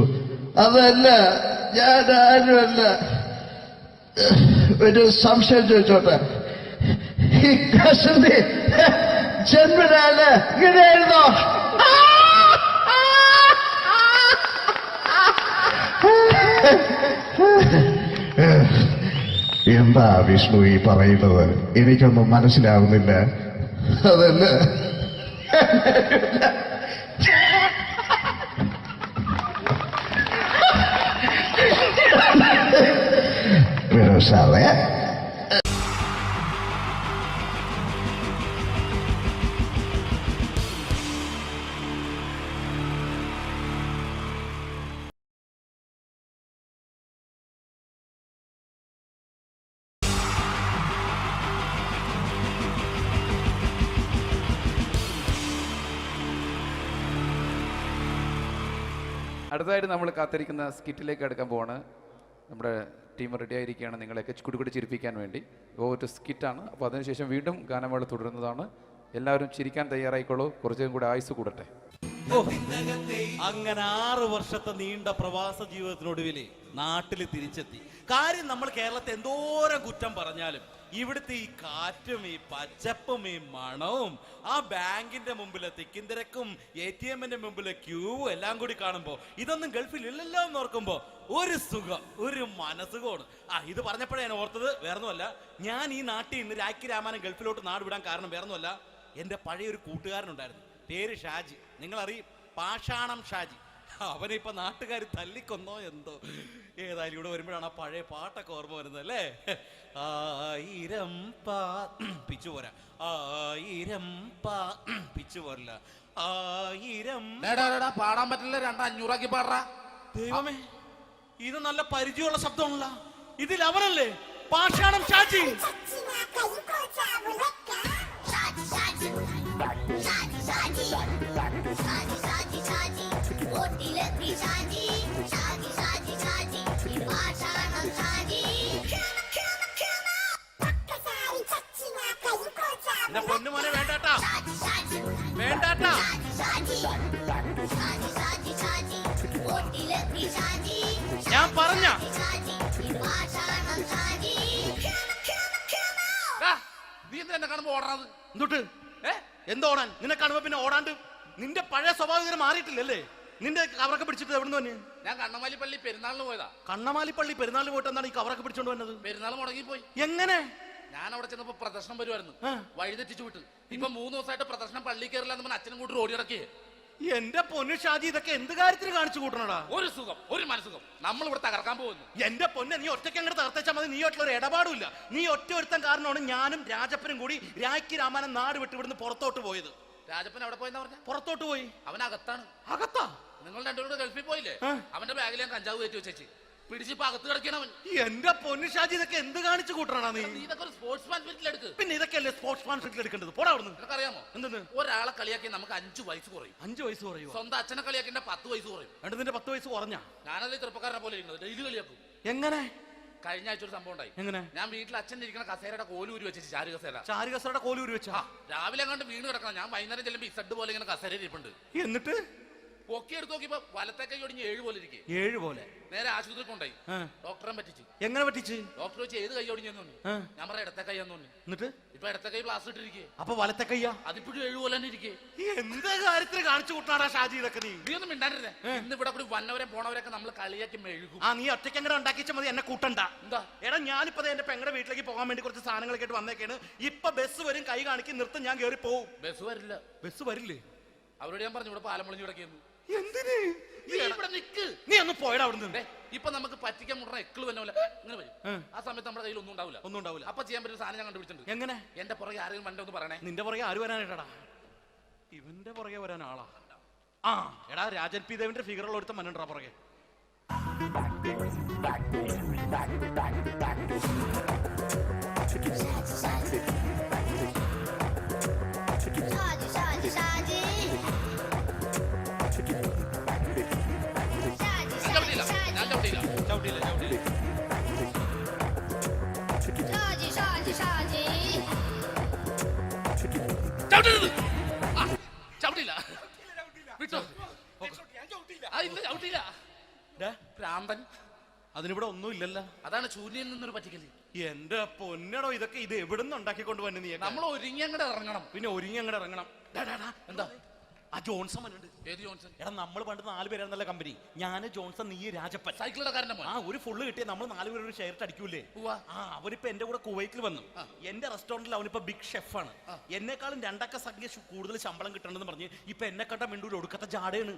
അതല്ല, ഞാൻ ആരുമല്ല. ഒരു സംശയം ചോദിച്ചോട്ടെ, ഈ കസന്തി ജന്മനാണ് ഇങ്ങനെയായിരുന്നോ? എന്താ വിഷ്ണു ഈ പറയുന്നത്? എനിക്കൊന്നും മനസ്സിലാവുന്നില്ല. അതല്ല, സാറേ അടുത്തതായിട്ട് നമ്മൾ കാത്തിരിക്കുന്ന സ്കിറ്റിലേക്ക് അടുക്കാൻ പോവാണ്. നമ്മുടെ ടീം റെഡി ആയിരിക്കുകയാണ് നിങ്ങളെയൊക്കെ കുടുകുടി ചിരിപ്പിക്കാൻ വേണ്ടി. ഒരു സ്കിറ്റാണ്. അപ്പോൾ അതിനുശേഷം വീണ്ടും ഗാനമേള തുടരുന്നതാണ്. എല്ലാവരും ചിരിക്കാൻ തയ്യാറായിക്കോളൂ. കുറച്ചും കൂടെ ആയുസ് കൂടട്ടെ. അങ്ങനെ 6 വർഷത്തെ നീണ്ട പ്രവാസ ജീവിതത്തിനൊടുവിൽ നാട്ടിൽ തിരിച്ചെത്തി. കാര്യം നമ്മൾ കേരളത്തെ എന്തോരം കുറ്റം പറഞ്ഞാലും ഇവിടുത്തെ ഈ കാറ്റും ഈ പച്ചപ്പും ഈ മണവും ആ ബാങ്കിന്റെ മുമ്പിലെ തിക്കും തിരക്കും ATM-ന്റെ മുമ്പിലെ ക്യൂവും എല്ലാം കൂടി കാണുമ്പോൾ ഇതൊന്നും ഗൾഫിൽ ഇല്ലല്ലോ എന്ന് ഓർക്കുമ്പോൾ ഒരു സുഖം, ഒരു മനസ്സുഖമാണ്. ഇത് പറഞ്ഞപ്പോഴേ ഞാൻ ഓർത്തത് വേറൊന്നുമല്ല, ഞാൻ ഈ നാട്ടിൽ നിന്ന് രാഖി രാമാനം ഗൾഫിലോട്ട് നാട് വിടാൻ കാരണം വേറൊന്നുമല്ല, എൻ്റെ പഴയൊരു കൂട്ടുകാരനുണ്ടായിരുന്നു, പേര് ഷാജി. നിങ്ങളറിയും, പാഷാണം ഷാജി. അവനെ ഇപ്പൊ നാട്ടുകാർ തല്ലിക്കൊന്നോ എന്തോ. ഏതായാലും ഇവിടെ വരുമ്പോഴാണ് ആ പഴയ പാട്ടൊക്കെ ഓർമ്മ വരുന്നത് അല്ലേ. 1000 പിച്ചു പോരാ, 1000 പിച്ചു പോരില്ല, 1000 പാടാൻ പറ്റില്ല, 500 പാടാ. ദൈവമേ, ഇത് നല്ല പരിചയമുള്ള ശബ്ദമാണല്ലോ. ഇതിൽ അവനല്ലേ പാഷാണം ഷാജി? പൊന്നുമോനെ വേണ്ടാട്ടാ, വേണ്ടാട്ടാ. ഞാൻ പറഞ്ഞ നീ എന്നെ കാണുമ്പോ ഓടാത് എന്തൊട്ട്? എന്തോടാൻ? നിന്നെ കാണുമ്പോ പിന്നെ ഓടാണ്ട് നിന്റെ പഴയ സ്വഭാവം മാറിയിട്ടില്ലല്ലേ? നിന്റെ കവറൊക്കെ പിടിച്ചിട്ട് എവിടുന്ന് തന്നെ? ഞാൻ കണ്ണമാലി പള്ളി പെരുന്നാളിന് പോയതാ. കണ്ണമാലി പള്ളി പെരുന്നാളിന് പോയിട്ട് എന്താണ് ഈ കവറൊക്കെ പിടിച്ചോണ്ട് വന്നത്? പെരുന്നാൾ മുടങ്ങിപ്പോയി. എങ്ങനെ? ഞാൻ അവിടെ ചെന്നപ്പോ പ്രദർശനം വരുമായിരുന്നു, വഴിതെറ്റിച്ചു വിട്ടു. ഇപ്പൊ 3 ദിവസമായിട്ട് പ്രദർശനം പള്ളി കയറില്ല എന്ന് അച്ഛനും കൂട്ടി ഓടി ഇറക്കിയേ. എന്റെ പൊന്നു ഷാജി, ഇതൊക്കെ എന്ത് കാര്യത്തിന് കാണിച്ചു കൂട്ടണടാ? ഒരു സുഖം, ഒരു മനസുഖം. നമ്മൾ ഇവിടെ തകർക്കാൻ പോകുന്നു. എന്റെ പൊന്നെ, നീ ഒറ്റയ്ക്ക് അങ്ങോട്ട് തകർത്തേച്ചാൽ മതി. നീ ഒറ്റ ഒരു ഇടപാടുമില്ല. നീ ഒറ്റ ഒരുത്തൻ കാരണമാണ് ഞാനും രാജപ്പനും കൂടി രാഖി രാമാനം നാട് വിട്ട് ഇവിടുന്ന് പുറത്തോട്ട് പോയത്. രാജപ്പൻ എവിടെ പോയെന്നാ പറഞ്ഞ? പുറത്തോട്ട് പോയി. അവൻ അകത്താണ്. അകത്താ? നിങ്ങൾ രണ്ടുപേരും ഗൾഫിൽ പോയില്ലേ? അവന്റെ ബാഗിൽ ഞാൻ കഞ്ചാവ് കയറ്റി വെച്ചേച്ച് പിടിച്ചിപ്പോ അകത്ത് കിടക്കണവൻ. എന്റെ പൊന്നു ഷാജി, ഇതൊക്കെ എന്ത് കാണിച്ചു കൂട്ടണ നീ? ഇതൊക്കെ ഒരു സ്പോർട്സ്മാൻ സ്പിരിറ്റിൽ എടുക്ക്. പിന്നെ ഇതൊക്കെയല്ലേ സ്പോർട്സ്മാൻ സ്പിരിറ്റിൽ എടുക്കേണ്ടത്? പോടാ അവിടുന്ന്. നിനക്കറിയാമോ എന്തെന്ന്? ഒരാളെ കളിയാക്കി നമുക്ക് 5 വയസ്സ് കുറയും. 5 വയസ്സ് കുറയും? സ്വന്തം അച്ഛനെ കളിയാക്കി 10 വയസ്സ് കുറയും. എന്നിട്ട് നിന്റെ 10 വയസ്സ് കുറഞ്ഞ? ഞാനല്ലേ ചെറുപ്പക്കാരനെ പോലെ ഇരിക്കുന്നത്, ഡെയിലി കളിയാക്കും. എങ്ങനെ? കഴിഞ്ഞ ആഴ്ച ഒരു സംഭവം ഉണ്ടായി. എങ്ങനെ? ഞാൻ വീട്ടിൽ അച്ഛൻ ഇരിക്കുന്ന കസേരയുടെ കോലൂരി വെച്ചു. ചാരു കസേരയുടെ കോലൂരി വെച്ചാ? രാവിലെ അങ്ങോട്ട് വീണ് കിടക്കണം. ഞാൻ വൈകുന്നേരം ചെല്ലുമ്പോ ഇസഡ് പോലെ ഇങ്ങനെ കസേര ഇരിപ്പുണ്ട്. എന്നിട്ട് പൊക്കി എടുത്ത് നോക്കിയപ്പോ വലത്തെ കൈ ഒടിഞ്ഞ് 7 പോലെ ഇരിക്കേ. 7 പോലെ? നേരെ ആശുപത്രി കൊണ്ടായി. ഡോക്ടറെ പറ്റിച്ച്. എങ്ങനെ പറ്റിച്ച്? ഡോക്ടർ വെച്ച് ഏത് കൈ ഒടിഞ്ഞെന്ന് തോന്നി. ഞാൻ പറയാം ഇടത്തെ കൈ എന്ന് തോന്നി. എന്നിട്ട് ഇപ്പൊ ഇടത്തെ കൈ പ്ലാസ്റ്റർ ഇട്ടിരിക്കേ. അപ്പൊ വലത്തെ കയ്യാ? അതിപ്പോഴും 7 പോലെ തന്നെ ഇരിക്കേ. എന്ത് കാര്യത്തിന് കാണിച്ചു കൂട്ടാടാ ഷാജി ഇതൊക്കെ? നീ ഒന്നും മിണ്ടാണ്ടിരുന്നേ. ഇന്ന് ഇവിടെ കൂടി വന്നവരെ പോണവരൊക്കെ നമ്മൾ കളിയാക്കി മെഴുകും. നീ ഒറ്റയ്ക്ക് അങ്ങനെ ഉണ്ടാക്കിച്ചാൽ മതി, എന്നെ കൂട്ടണ്ട. എന്താ? എടാ, ഞാനിപ്പോ എന്റെ പെങ്ങളുടെ വീട്ടിലേക്ക് പോകാൻ വേണ്ടി കുറച്ച് സാധനങ്ങളൊക്കെ ആയിട്ട് വന്നേക്കാണ്. ഇപ്പൊ ബസ് വരും, കൈ കാണിക്കും, നിർത്തും, ഞാൻ കയറി പോവും. ബസ് വരില്ല. ബസ് വരില്ലേ? അവരോട് ഞാൻ പറഞ്ഞു ഇവിടെ പാലം പൊളിഞ്ഞു കിടക്കുന്നു. എന്തിന്? ഇവിടെ നിക്ക്. നീ ഒന്ന് പോയടാ അവിടുന്ന്. ഇപ്പൊ നമുക്ക് പറ്റിക്കാൻ മുടണ എക്കിള് തന്നെ ഇങ്ങനെ വരും. ആ സമയത്ത് നമ്മുടെ കയ്യിൽ ഒന്നും ഉണ്ടാവില്ല. അപ്പൊ ചെയ്യാൻ പറ്റുന്ന സാധനം ഞാൻ കണ്ടുപിടിച്ചിട്ടുണ്ട്. എങ്ങനെ? എന്റെ പുറകെ ആരെങ്കിലും വണ്ടി ഒന്ന് പറയണേ. നിന്റെ പുറകെ ആര് വരാനായിട്ടാ? ഇവന്റെ പുറകെ വരാൻ ആളാ? എടാ, രാജൻ പി ദേവിന്റെ ഫിഗറുള്ള ഒരുത്ത മനുണ്ടാ പുറകെ. അതിനിവിടെ ഒന്നും ഇല്ലല്ലോ. അതാണ് ശൂന്യൻ നിന്നൊരു പറ്റിക്കല്. എന്റെ പൊന്നടോ, ഇതൊക്കെ ഇത് എവിടുന്ന് ഉണ്ടാക്കിക്കൊണ്ട് വന്നു നീ? നമ്മൾ ഒരുങ്ങി അങ്ങോട്ട് ഇറങ്ങണം. പിന്നെ ഒരുങ്ങി അങ്ങോട്ട് ഇറങ്ങണം. എന്താ? ആ ജോൺസൺ വന്നിട്ടുണ്ട്. ഏത് ജോൺസൺ? എടാ, നമ്മൾ പണ്ട് 4 പേരായിരുന്നല്ല കമ്പനി. ഞാന് ജോൺസൺ, നീ രാജപ്പൻ. സൈക്കിളുടെ കാരന്റെ മോൻ. ഒരു ഫുള്ള് കിട്ടിയ നമ്മൾ 4 പേര് ഒരു ഷെയർ അടിക്കൂലേ? അവനിപ്പോ എന്റെ കൂടെ കുവൈറ്റിൽ വന്നു. എന്റെ റെസ്റ്റോറന്റിൽ അവനിപ്പോ ബിഗ് ഷെഫാണ്. എന്നെക്കാളും 2 അക്ക സംഖ്യ കൂടുതൽ ശമ്പളം കിട്ടണമെന്ന് പറഞ്ഞ് ഇപ്പൊ എന്നെ കണ്ട മിണ്ടൂര് ഒടുക്കത്തെ ജാടയാണ്.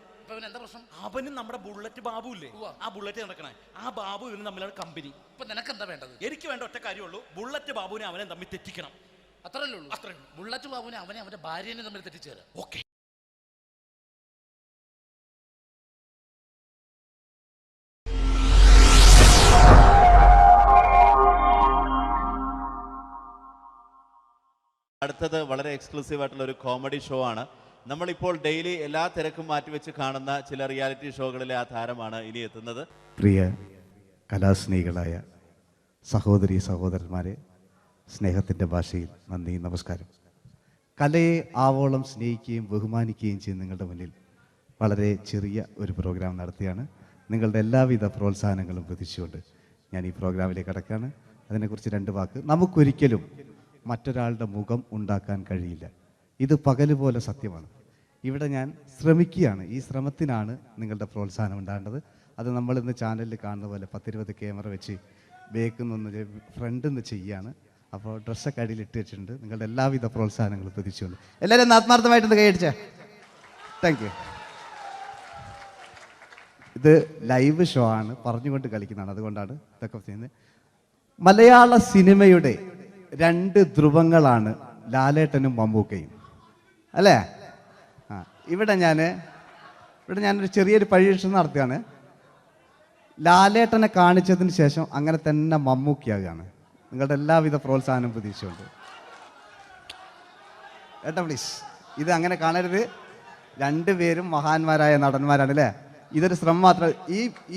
എന്താ പ്രശ്നം? അവനും നമ്മുടെ ബുള്ളറ്റ് ബാബു ഇല്ലേ, ആ ബുള്ളറ്റ് നടക്കണേ, ആ ബാബു ഇവന് തമ്മിലാണ് കമ്പനി. ഇപ്പൊ നിനക്ക് എന്താ വേണ്ടത്? എനിക്ക് വേണ്ട ഒറ്റ കാര്യമുള്ളൂ, ബുള്ളറ്റ് ബാബുവിനെ അവനെ തമ്മിൽ തെറ്റിക്കണം. അത്രയല്ലേ ഉള്ളൂ? അത്രേ. ബുള്ളറ്റ് ബാബുവിനെ അവനെ അവന്റെ ഭാര്യനെ തമ്മിൽ തെറ്റിച്ചേരാ. ഓക്കെ. അടുത്തത് വളരെ എക്സ്ക്ലൂസീവ് ആയിട്ടുള്ള ഒരു കോമഡി ഷോ ആണ്. നമ്മളിപ്പോൾ ഡെയിലി എല്ലാ തിരക്കും മാറ്റിവെച്ച് കാണുന്ന ചില റിയാലിറ്റി ഷോകളിലെ ആ താരമാണ് ഇനി എത്തുന്നത്. പ്രിയ കലാസ്നേഹികളായ സഹോദരി സഹോദരന്മാരെ, സ്നേഹത്തിൻ്റെ ഭാഷയിൽ നന്ദി, നമസ്കാരം. കലയെ ആവോളം സ്നേഹിക്കുകയും ബഹുമാനിക്കുകയും ചെയ്യുന്ന നിങ്ങളുടെ മുന്നിൽ വളരെ ചെറിയ ഒരു പ്രോഗ്രാം നടത്തിയാണ്. നിങ്ങളുടെ എല്ലാവിധ പ്രോത്സാഹനങ്ങളും പ്രതീക്ഷിച്ചുകൊണ്ട് ഞാൻ ഈ പ്രോഗ്രാമിലേക്ക് കടക്കുകയാണ്. അതിനെക്കുറിച്ച് 2 വാക്ക്. നമുക്കൊരിക്കലും മറ്റൊരാളുടെ മുഖം ഉണ്ടാക്കാൻ കഴിയില്ല. ഇത് പകല് പോലെ സത്യമാണ്. ഇവിടെ ഞാൻ ശ്രമിക്കുകയാണ്. ഈ ശ്രമത്തിനാണ് നിങ്ങളുടെ പ്രോത്സാഹനം ഉണ്ടാകേണ്ടത്. അത് നമ്മൾ ഇന്ന് ചാനലിൽ കാണുന്ന പോലെ 10-20 ക്യാമറ വെച്ച് ബേക്കിൽ നിന്ന് ഫ്രണ്ടിൽ നിന്ന് ചെയ്യുകയാണ്. അപ്പോൾ ഡ്രസ്സൊക്കെ അടിയിൽ ഇട്ട് വെച്ചിട്ടുണ്ട്. നിങ്ങളുടെ എല്ലാവിധ പ്രോത്സാഹനങ്ങളും പ്രതീക്ഷിച്ചുകൊണ്ട് എല്ലാവരും ആത്മാർത്ഥമായിട്ടൊന്ന് കൈയടിച്ചേ. Thank you. ഇത് ലൈവ് ഷോ ആണ്, പറഞ്ഞുകൊണ്ട് കളിക്കുന്നതാണ്, അതുകൊണ്ടാണ് ഇതൊക്കെ ചെയ്യുന്നത്. മലയാള സിനിമയുടെ 2 ധ്രുവങ്ങളാണ് ലാലേട്ടനും മമ്മൂക്കയും, അല്ലേ? ഇവിടെ ഞാനൊരു ചെറിയൊരു പരീക്ഷണം നടത്തുകയാണ്. ലാലേട്ടനെ കാണിച്ചതിന് ശേഷം അങ്ങനെ തന്നെ മമ്മൂക്കയാകുകയാണ്. നിങ്ങളുടെ എല്ലാവിധ പ്രോത്സാഹനം പ്രതീക്ഷിച്ചുകൊണ്ട് ഏട്ടാ പ്ലീസ്, ഇത് അങ്ങനെ കാണരുത്. 2 പേരും മഹാന്മാരായ നടന്മാരാണ്, അല്ലേ? ഇതൊരു ശ്രമം മാത്രം.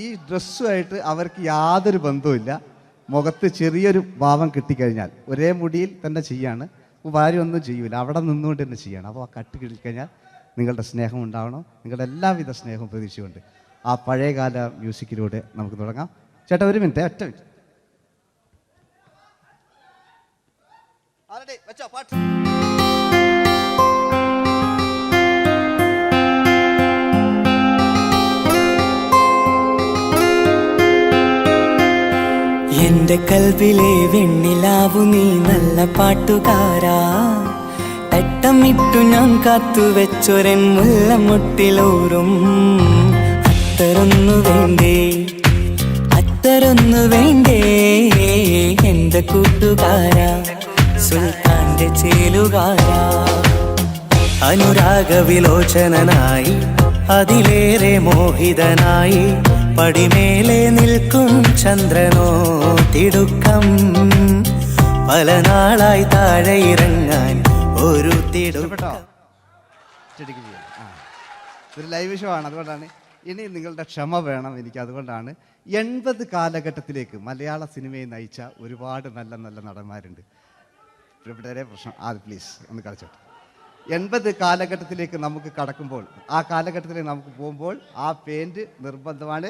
ഈ ഡ്രസ്സുമായിട്ട് അവർക്ക് യാതൊരു ബന്ധവുമില്ല. മുഖത്ത് ചെറിയൊരു ഭാവം കിട്ടിക്കഴിഞ്ഞാൽ ഒരേ മുടിയിൽ തന്നെ ചെയ്യാണ്, ഭാര്യ ഒന്നും ചെയ്യൂല, അവിടെ നിന്നുകൊണ്ട് തന്നെ ചെയ്യണം. അപ്പോൾ ആ കട്ട് കിട്ടിക്കഴിഞ്ഞാൽ നിങ്ങളുടെ സ്നേഹം ഉണ്ടാവണം. നിങ്ങളുടെ എല്ലാവിധ സ്നേഹവും പ്രതീക്ഷിച്ചുകൊണ്ട് ആ പഴയകാല മ്യൂസിക്കിലൂടെ നമുക്ക് തുടങ്ങാം. ചേട്ടാ ഒരു മിനിറ്റ്, ഒറ്റ മിനിറ്റ്. എന്റെ കൽവിലെ വെണ്ണിലാവു നീ നല്ല പാട്ടുകാരാ, തട്ടമിട്ടു ഞാൻ കാത്തുവെച്ചൊരൻ മുല്ലമുട്ടിലോറും അത്തരൊന്നു വേണ്ടേ, അത്തരൊന്നു വേണ്ടേ എന്റെ കൂട്ടുകാരാ, സുൽത്താന്റെ ചേലുകാരാ. അനുരാഗവിലോചനായി അതിലേറെ മോഹിതനായി പടിമേലെ നിൽക്കും ചന്ദ്രനോ തിടുക്കം, പല നാളായി താഴെ ഇറങ്ങാൻ ഒരു തിടുക്കം. ഒരു ലൈവ് ഷോ ആണ്, അതുകൊണ്ടാണ്. ഇനി നിങ്ങളുടെ ക്ഷമ വേണം എനിക്ക്. അതുകൊണ്ടാണ് 80 കാലഘട്ടത്തിലേക്ക് മലയാള സിനിമയെ നയിച്ച ഒരുപാട് നല്ല നല്ല നടന്മാരുണ്ട്. ഇവിടെ പ്രശ്നം പ്ലീസ് ഒന്ന് കളിച്ചോട്ടെ. 80 കാലഘട്ടത്തിലേക്ക് നമുക്ക് കടക്കുമ്പോൾ, ആ കാലഘട്ടത്തിലേക്ക് നമുക്ക് പോകുമ്പോൾ ആ പെയിന്റ് നിർബന്ധമാണ്.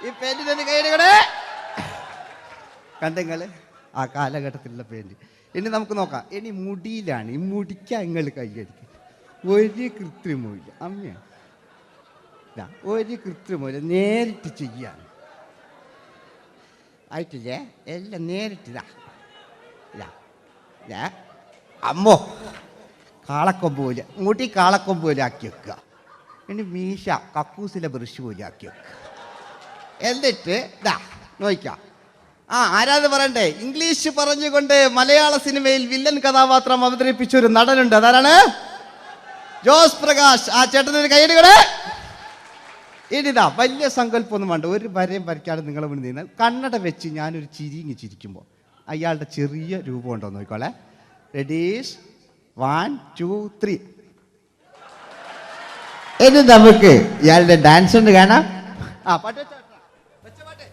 ഈ പെയിന്റിന് കൈയിടേ കണ്ടെങ്കിൽ ആ കാലഘട്ടത്തിലുള്ള പെയിന്റ്. ഇനി നമുക്ക് നോക്കാം. ഇനി മുടിയിലാണ്. ഈ മുടിക്കാൻ നിങ്ങൾ കൈയടിക്കും. ഒരു കൃത്രിമവും അമ്മയാണ്, ഒരു കൃത്രിമവും നേരിട്ട് ചെയ്യാണ്. ആയിട്ടില്ലേ? എല്ലാം നേരിട്ടിതാ. അമ്മോ കാളക്കൊമ്പ് പോലെ മുടി കാളക്കൊമ്പ് പോലെ ആക്കി വെക്കുക. ഇനി മീശ കക്കൂസിലെ ബ്രഷ് പോലെ ആക്കി വെക്കുക. എന്നിട്ട് നോക്കാം. ആരാത് പറയണ്ടേ? ഇംഗ്ലീഷ് പറഞ്ഞുകൊണ്ട് മലയാള സിനിമയിൽ വില്ലൻ കഥാപാത്രം അവതരിപ്പിച്ച ഒരു നടനുണ്ട്. അതാരാണ്? ജോസ് പ്രകാശ്. ആ ചേട്ടനൊരു കൈയടികള്. ഇനിതാ വലിയ സങ്കല്പമൊന്നും വേണ്ട, ഒരു വരയും വരയ്ക്കാതെ നിങ്ങളെ മുന്നിൽ നിന്ന് കണ്ണട വെച്ച് ഞാനൊരു ചിരിങ്ങി ചിരിക്കുമ്പോൾ അയാളുടെ ചെറിയ രൂപം ഉണ്ടോ നോക്കോളെ. റെഡീസ് 1 2 3. ഇനി നമുക്ക് ഇയാളുടെ ഡാൻസ് ഉണ്ട് കാണാം. പാട്ട് വെച്ച പാട്ട്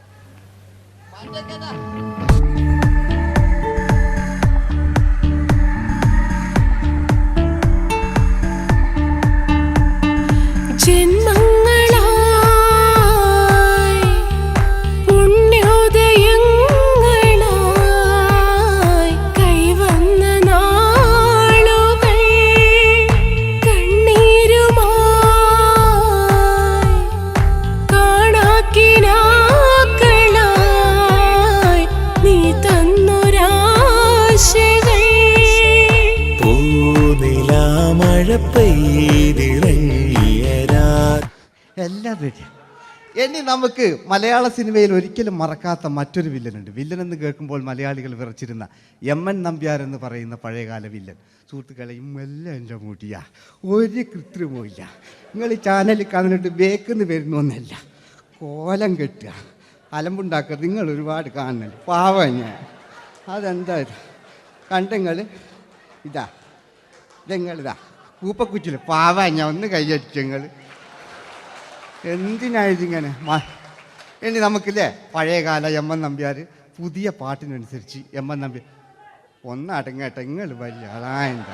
ജന്മങ്ങളായി പുണ്യോദയങ്ങളായി കൈവന്ന നാളുകൾ കണ്ണീരുമായി കാണാക്കിനാക്കളായി നീ തന്നൊരാശകൾ. പൂനിലാമഴ പെയ്തിറങ്ങിയ എല്ലാം റെഡി. ഇനി നമുക്ക് മലയാള സിനിമയിൽ ഒരിക്കലും മറക്കാത്ത മറ്റൊരു വില്ലനുണ്ട്. വില്ലൻ എന്ന് കേൾക്കുമ്പോൾ മലയാളികൾ വിറച്ചിരുന്ന MN നമ്പ്യാർ എന്ന് പറയുന്ന പഴയകാല വില്ലൻ. സുഹൃത്തുക്കളെ, എല്ലാം എൻ്റെ മുടിയാ, ഒരു കൃത്രിമവും ഇല്ല. നിങ്ങൾ ഈ ചാനലിൽ കാണുന്നുണ്ട് ബേക്കെന്ന് വരുന്നൊന്നല്ല, കോലം കെട്ടുക, അലമ്പുണ്ടാക്കുക. നിങ്ങൾ ഒരുപാട് കാണുന്നുണ്ട്. പാവം ഞാൻ. അതെന്താ കണ്ടെങ്കിൽ ഇതാ, ഇതെങ്ങളിതാ പൂപ്പക്കുറ്റില് പാവാ ഞാൻ ഒന്ന് കൈയടിച്ചു നിങ്ങൾ എന്തിനായതിങ്ങനെ ഇനി നമുക്കില്ലേ പഴയകാല എം എൻ നമ്പ്യാർ പുതിയ പാട്ടിനനുസരിച്ച് എം എൻ നമ്പ്യാർ ഒന്നടങ്ങട്ടെ നിങ്ങൾ വലിയ ആളായണ്ട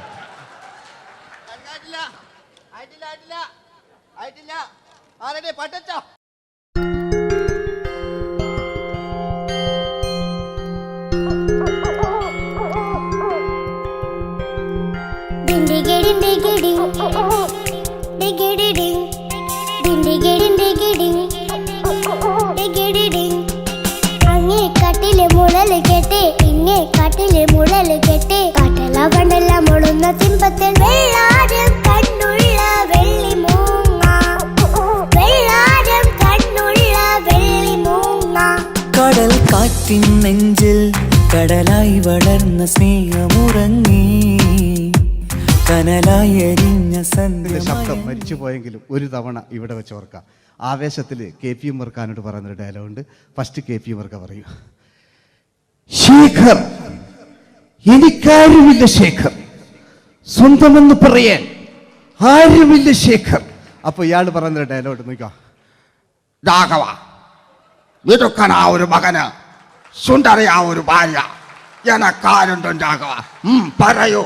അങ്ങേ കാട്ടിലെ മുളല് കെട്ടി ഇങ്ങേ കാട്ടിലെ മുളല് കെട്ടി കാട്ടല കണ്ടല്ല മുളുന്ന സിംഹത്തിൽ വെള്ളാരം കണ്ണുള്ള വെള്ളി മൂങ്ങ വെള്ളാരം കണ്ണുള്ള വെള്ളി മൂങ്ങ കടൽ കാറ്റിൻ നെഞ്ചിൽ കടലായി വളർന്ന സ്നേഹമുറങ്ങി കനലായി എരിഞ്ഞ ശബ്ദം മരിച്ചു പോയെങ്കിലും ഒരു തവണ ഇവിടെ വെച്ച് ഓർക്കാം. ആവേശത്തിൽ KP ഉമ്മർഖാനോട് പറയുന്നൊരു ഡയലോഗുണ്ട്. ഫസ്റ്റ് KP ഉമ്മർഖ പറയൂ. ശേഖർ, എനിക്കാരുമില്ല ശേഖർ, സ്വന്തമെന്ന് പറയാൻ ആരുമില്ല ശേഖർ. അപ്പൊ ഇയാൾ പറയുന്നൊരു ഡയലോഗ് നോക്കാം. രാഘവ, മിടുക്കനാ ഒരു മകന്, സുന്ദരയാ ഒരു ഭാര്യ, എനക്കാരുണ്ടോ രാഘവ? പറയൂ.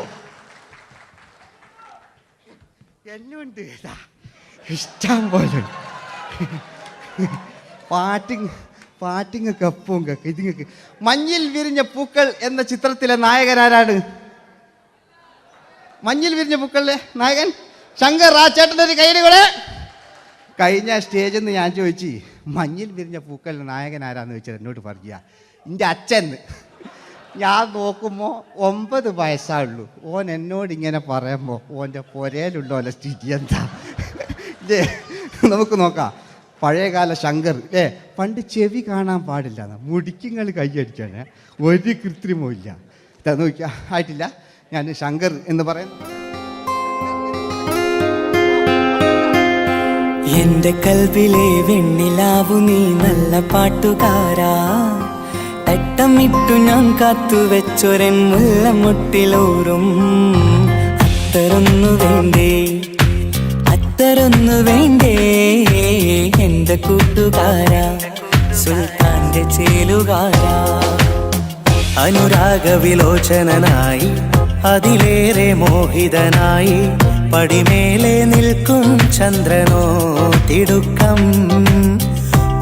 എന്നുണ്ട് ഇഷ്ടം പോലെ പാട്ടിങ്ങൊക്കെ അപ്പവും ഇതിങ്ങക്ക്. മഞ്ഞിൽ വിരിഞ്ഞ പൂക്കൾ എന്ന ചിത്രത്തിലെ നായകനാരാണ്? മഞ്ഞിൽ വിരിഞ്ഞ പൂക്കളിലെ നായകൻ ശങ്കർ. ആ ചേട്ടൻ്റെ ഒരു കൈയ്യടികളെ. കഴിഞ്ഞ സ്റ്റേജിൽ നിന്ന് ഞാൻ ചോദിച്ചു മഞ്ഞിൽ വിരിഞ്ഞ പൂക്കളിലെ നായകൻ ആരാന്ന് ചോദിച്ചാൽ എന്നോട് പറയുക എൻ്റെ അച്ഛൻ. ഞാൻ നോക്കുമ്പോൾ 9 വയസ്സായുള്ളൂ. ഓൻ എന്നോട് ഇങ്ങനെ പറയുമ്പോൾ ഓൻ്റെ പുരയിലുണ്ടോ അല്ല സ്ഥിതി എന്താ ഇല്ലേ? നമുക്ക് നോക്കാം. പഴയകാല ശങ്കർ അല്ലേ? പണ്ട് ചെവി കാണാൻ പാടില്ല, മുടിക്കുങ്ങൾ കൈയടിക്കാണ്, ഒരു കൃത്രിമവും ഇല്ല. നോക്കിയാ ആയിട്ടില്ല. ഞാൻ ശങ്കർ എന്ന് പറയുന്നു. എന്റെ കൽവിലെ വെണ്ണിലാവു നീ നല്ല പാട്ടുകാരാ, തട്ടമിട്ടു ഞാൻ കാത്തുവെച്ചൊരൻ മുല്ലമുട്ടിലോറും അത്തരൊന്നു വേണ്ടേ, അത്തരൊന്നു വേണ്ടേ എന്റെ കൂട്ടുകാരാ, സുൽത്താന്റെ ചേലുകാരാ. അനുരാഗവിലോചനായി അതിലേറെ മോഹിതനായി പടിമേലെ നിൽക്കും ചന്ദ്രനോ തിടുക്കം,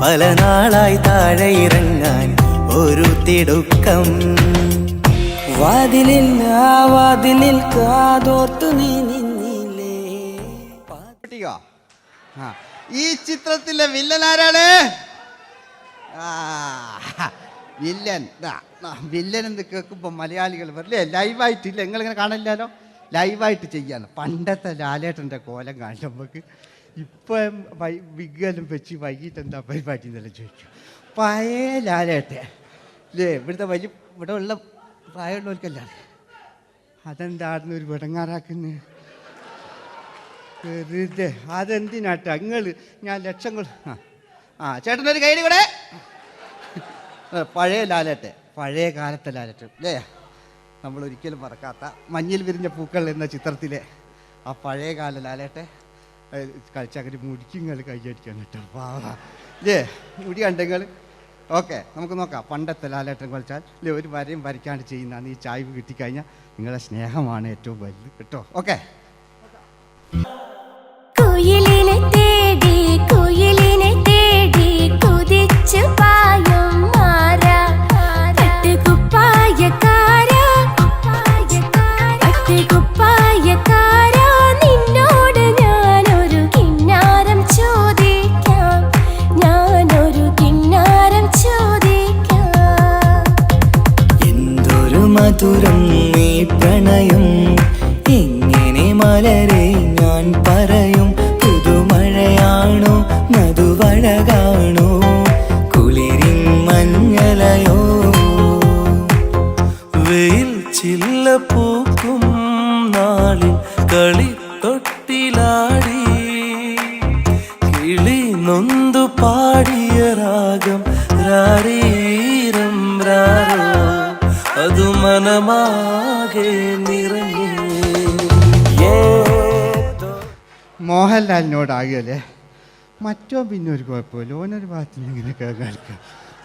പല നാളായി താഴെ ഇറങ്ങാൻ ഒരു തിടുക്കം. വാതിലിൽ ആ വാതിലിൽ കാതോർത്തു നീ നിന്നില്ലേ. ഈ ചിത്രത്തിലെ വില്ലൻ ആരാണ്? വില്ലൻ. വില്ലൻ എന്ന് കേൾക്കുമ്പോൾ മലയാളികൾ വരില്ലേ ലൈവായിട്ടില്ല, നിങ്ങളിങ്ങനെ കാണില്ലല്ലോ, ലൈവായിട്ട് ചെയ്യാന്ന്. പണ്ടത്തെ ലാലേട്ടൻ്റെ കോലം കാണും നമുക്ക്. ഇപ്പം വിഗ്ഗലും വെച്ച് വൈകിട്ട് എന്താ പരിപാടി എന്നെല്ലാം ചോദിക്കും. പഴയ ലാലേട്ടെ അല്ലേ? ഇവിടുത്തെ ഇവിടെ ഉള്ള പ്രായമുള്ളവർക്കല്ല. അതെന്താടുന്ന ഒരു വിടങ്ങാറാക്കുന്നു വെറുതെ. അതെന്തിനാട്ടാ നിങ്ങൾ? ഞാൻ ലക്ഷങ്ങൾ ചേട്ടനൊരു കൈയ്യടി കൂടെ. പഴയ ലാലേട്ടെ, പഴയ കാലത്തെ ലാലേട്ട് അല്ലേ? നമ്മളൊരിക്കലും മറക്കാത്ത മഞ്ഞിൽ വിരിഞ്ഞ പൂക്കൾ എന്ന ചിത്രത്തിലെ ആ പഴയ കാല ലാലേട്ടെ കളിച്ചങ്ങനെ മുടിക്കുങ്ങൾ കൈയടിക്കാൻ കേട്ടോ. അല്ലേ? മുടി കണ്ടെങ്കിൽ ഓക്കെ. നമുക്ക് നോക്കാം. പണ്ടത്തെ ലാലേട്ടൻ കളിച്ചാൽ അല്ലേ ഒരു വരയും വരയ്ക്കാണ്ട് ചെയ്യുന്നതാണ്. ഈ ചായ്വ് കിട്ടിക്കഴിഞ്ഞാൽ നിങ്ങളുടെ സ്നേഹമാണ് ഏറ്റവും വലുത് കേട്ടോ. ഓക്കെ. കുയിലിനെ തേടി കുയിലിനെ തേടി കുതിച്ചു പായും മാറാ, പട്ടുകുപ്പായക്കാരാ പട്ടുകുപ്പായക്കാരാ, നിന്നോട് ഞാനൊരു കിന്നാരം ചോദിക്കാം, ഞാനൊരു കിന്നാരം ചോദിക്കാം. എന്തൊരു മധുരം ഈ പ്രണയം, എങ്ങനെ മലരെ ഞാൻ പറയും. പുതുമഴയാണോ മധുവഴകാണോ കുളിരിൻ മഞ്ഞലയോ, വെയിൽ ചില്ല പൂക്കും നാളിൽ കളി തൊട്ടിലാടി കിളി നൊന്തു പാടിയ രാഗം രാരീരം രാരോ, അത് മനമാകെ നിറഞ്ഞേ. മോഹൻലാലിനോടാകുമല്ലേ? മറ്റോ പിന്നെ ഒരു കുഴപ്പമില്ല, ഓനൊരു ഭാഗത്ത് ഇങ്ങനെ കളിക്കാം,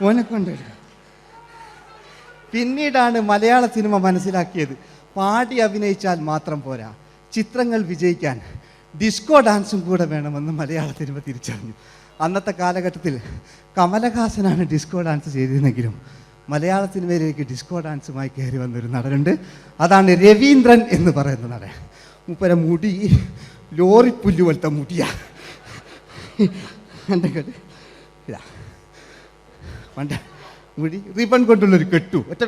ഓനെ കൊണ്ടുവരിക. പിന്നീടാണ് മലയാള സിനിമ മനസ്സിലാക്കിയത് പാടി അഭിനയിച്ചാൽ മാത്രം പോരാ, ചിത്രങ്ങൾ വിജയിക്കാൻ ഡിസ്കോ ഡാൻസും കൂടെ വേണമെന്ന് മലയാള സിനിമ തിരിച്ചറിഞ്ഞു. അന്നത്തെ കാലഘട്ടത്തിൽ കമലഹാസനാണ് ഡിസ്കോ ഡാൻസ് ചെയ്തിരുന്നെങ്കിലും മലയാള സിനിമയിലേക്ക് ഡിസ്കോ ഡാൻസുമായി കയറി വന്നൊരു നടനുണ്ട്. അതാണ് രവീന്ദ്രൻ എന്ന് പറയുന്ന നടൻ. മൂപ്പര മുടി ലോറിപ്പുല്ല് പോലത്തെ മുടിയാ. എൻ്റെ കേട്ട് ഇതാ പണ്ട് മുടി റിബൺ കൊണ്ടുള്ളൊരു കെട്ടു. ഒറ്റ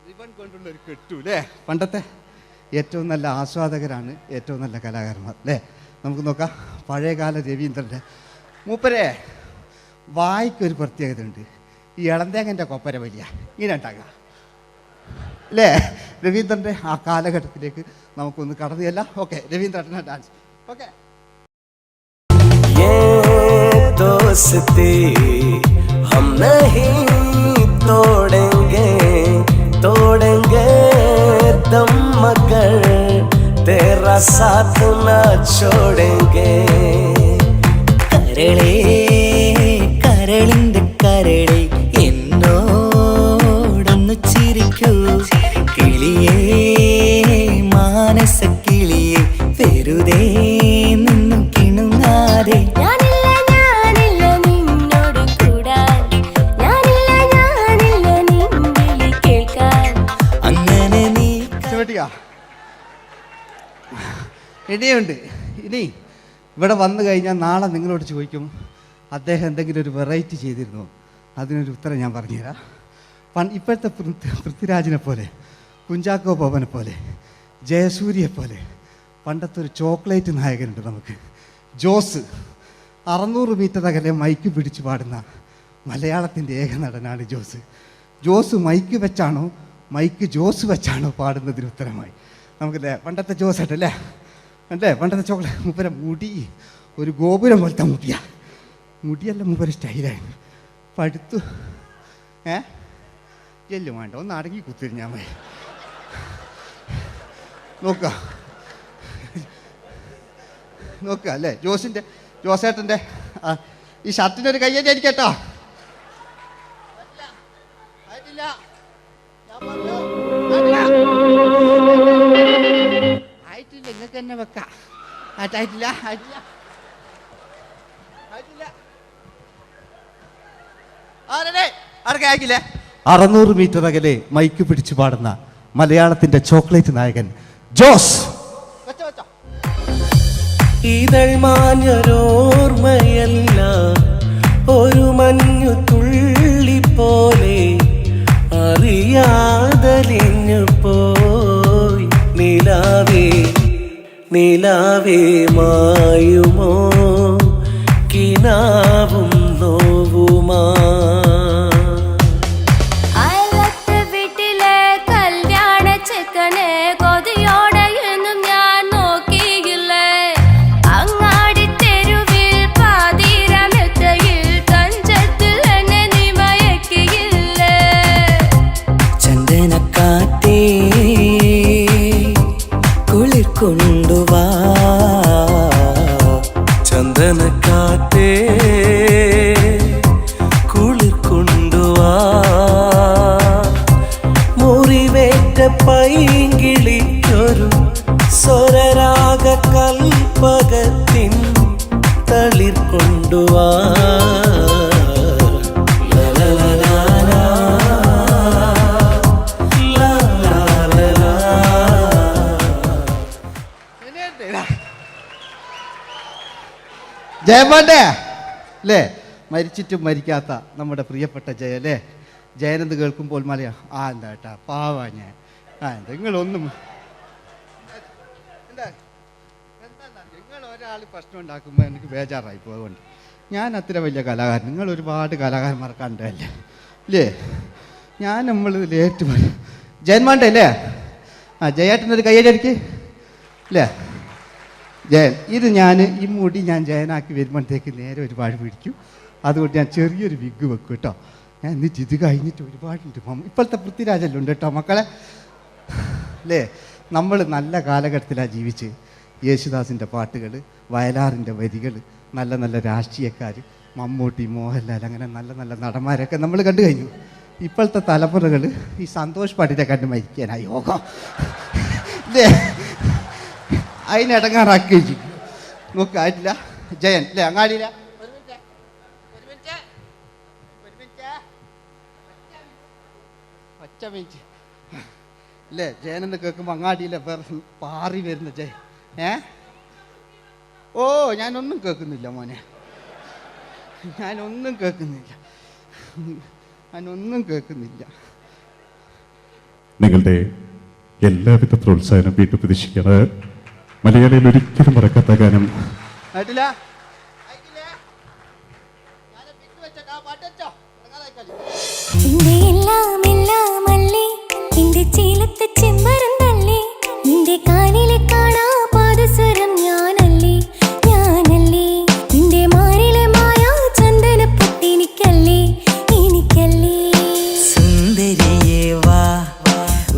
റിബൺ കൊണ്ടുള്ളൊരു കെട്ടു അല്ലേ? പണ്ടത്തെ ഏറ്റവും നല്ല ആസ്വാദകരാണ് ഏറ്റവും നല്ല കലാകാരന്മാർ അല്ലേ? നമുക്ക് നോക്കാം പഴയകാല രവീന്ദ്രൻ്റെ. മൂപ്പരെ വായിക്കൊരു പ്രത്യേകത ഉണ്ട്, ഈ ഇളന്തേങ്ങൻ്റെ കൊപ്പര വലിയ ഇങ്ങനെ ഉണ്ടാകുക അല്ലേ? രവീന്ദ്രൻ്റെ ആ കാലഘട്ടത്തിലേക്ക് നമുക്കൊന്ന് കടന്നുചെല്ല. ഓക്കെ, രവീന്ദ്രൻ്റെ ഡാൻസ്. ഓക്കെ. दोस्ती हम नहीं तोड़ेंगे तोड़ेंगे दम मगर तेरा साथ न छोड़ेंगे കരളേ കരളിന്റെ കരളേ എന്നോടൊന്ന് ചിരിക്കൂ കിളിയേ മാനസ കിളിയേ വെറുതെ നിന്നും കിണുങ്ങാതെ ഇനിയുണ്ട്. ഇനി ഇവിടെ വന്നു കഴിഞ്ഞാൽ നാളെ നിങ്ങളോട് ചോദിക്കും അദ്ദേഹം എന്തെങ്കിലും ഒരു വെറൈറ്റി ചെയ്തിരുന്നോ? അതിനൊരു ഉത്തരം ഞാൻ പറഞ്ഞുതരാം. ഇപ്പോഴത്തെ പൃഥ്വിരാജിനെ പോലെ, കുഞ്ചാക്കോ ബോബനെ പോലെ, ജയസൂര്യയെ പോലെ പണ്ടത്തെ ഒരു ചോക്ലേറ്റ് നായകനുണ്ട് നമുക്ക്, ജോസ്. 600 മീറ്റർ അകലെ മൈക്ക് പിടിച്ച് പാടുന്ന മലയാളത്തിൻ്റെ ഏക നടനാണ് ജോസ്. ജോസ് മൈക്ക് വെച്ചാണോ മൈക്ക് ജോസ് വെച്ചാണോ പാടുന്നതിന് ഉത്തരമായി നമുക്കല്ലേ പണ്ടത്തെ ജോസ് ആയിട്ടല്ലേ അല്ലേ? പണ്ടത്തെ ചോക്ലേറ്റ്. മൂപ്പര മുടി ഒരു ഗോപുരം പോലത്തെ മുടിയാ. മുടിയല്ല മൂപ്പര സ്റ്റൈലായിരുന്നു. പടുത്തു എല്ലും വേണ്ട, ഒന്ന് അടങ്ങി കുത്തിരിഞ്ഞാൽ മതി. നോക്കുക നോക്കുക അല്ലേ? ജോസേട്ടൻ്റെ ഈ ഷർട്ടിനൊരു കയ്യടി അടിക്കട്ടോ. ആയിട്ടില്ല, നിങ്ങൾക്ക് തന്നെ വെക്കാം. ആയിട്ടില്ല ആയിട്ടില്ല ആയിട്ടില്ല. 600 മീറ്റർ അകലെ മൈക്ക് പിടിച്ചു പാടുന്ന മലയാളത്തിന്റെ ചോക്ലേറ്റ് നായകൻ ജോസ്. ഇതൾ മാഞ്ഞൊരോർമ്മയല്ല ഒരു മഞ്ഞു തുള്ളി പോലെ അറിയാതലിഞ്ഞു പോയി നിലാവേ നിലാവേ മായുമോ കിനാവും നോവുമാ കൊണ്ടുവാ ചന്ദനക്കാറ്റേ കുളിർ കൊണ്ടുവാ മുറിവേറ്റ പൈങ്കിളിക്കൊരു സ്വരരാഗ കൽപ്പകത്തിൻ തളിർ കൊണ്ടുവാ ജയമോന്റെ അല്ലേ? മരിച്ചിട്ടും മരിക്കാത്ത നമ്മുടെ പ്രിയപ്പെട്ട ജയ അല്ലേ? ജയനെന്ന് കേൾക്കുമ്പോൾ മലയാ എന്താ കേട്ടാ പാവാ ഞാൻ. നിങ്ങളൊന്നും എന്താ നിങ്ങൾ ഒരാൾ പ്രശ്നം ഉണ്ടാക്കുമ്പോൾ എനിക്ക് ബേജാറായി പോകുന്നുണ്ട്. ഞാൻ അത്ര വലിയ കലാകാരൻ, നിങ്ങൾ ഒരുപാട് കലാകാരന്മാർ കണ്ടല്ലേ അല്ലേ? നമ്മൾ ലേറ്റ് ജയന്മാൻ്റെ അല്ലേ? ജയേട്ടനൊരു കയ്യടിക്ക് അല്ലേ? ജയൻ, ഇത് ഈ മുടി ഞാൻ ജയനാക്കി വരുമ്പോഴത്തേക്ക് നേരെ ഒരുപാട് പിടിക്കും. അതുകൊണ്ട് ഞാൻ ചെറിയൊരു വിഗ് വെക്കും കേട്ടോ. എന്നിട്ട് ഇത് കഴിഞ്ഞിട്ട് ഒരുപാടുണ്ട്. ഇപ്പോഴത്തെ പൃഥ്വിരാജെല്ലാം ഉണ്ട് കേട്ടോ മക്കളെ. അല്ലേ, നമ്മൾ നല്ല കാലഘട്ടത്തിലാണ് ജീവിച്ച്. യേശുദാസിൻ്റെ പാട്ടുകൾ, വയലാറിൻ്റെ വരികൾ, നല്ല നല്ല രാഷ്ട്രീയക്കാർ, മമ്മൂട്ടി, മോഹൻലാൽ, അങ്ങനെ നല്ല നല്ല നടന്മാരൊക്കെ നമ്മൾ കണ്ടു കഴിഞ്ഞു. ഇപ്പോഴത്തെ തലമുറകൾ ഈ സന്തോഷ് പാട്ടിനെ കണ്ട് മരിക്കാനായി യോഗം. അല്ലേ, അതിനിടങ്ങാറാക്കി വെച്ചു നോക്കായിട്ടില്ല. ജയൻ അല്ലേ അങ്ങാടിയില്ല, ഒറ്റ മിനിറ്റ് അല്ലേ. ജയനെന്ന് കേൾക്കുമ്പോൾ അങ്ങാടിയിലെ വേറെ പാറി വരുന്ന ജയൻ. ഓ ഞാനൊന്നും കേൾക്കുന്നില്ല മോനെ, ഞാനൊന്നും കേൾക്കുന്നില്ല. നിങ്ങളുടെ എല്ലാവിധ പ്രോത്സാഹനം വീട്ടു പ്രതീക്ഷിക്കാറ്. മലയാളിയിൽ ഒരിക്കലും മറക്കാത്ത ഗാനം. നിന്റെ കാലിലെ കാണാ പാദസരം ഞാനല്ലേ, ഞാനല്ലേ നിന്റെ മാറിലെ മായാ ചന്ദന പൊട്ടിനിക്കല്ലേ, എനിക്കല്ലേ. സുന്ദരിയേ വാ,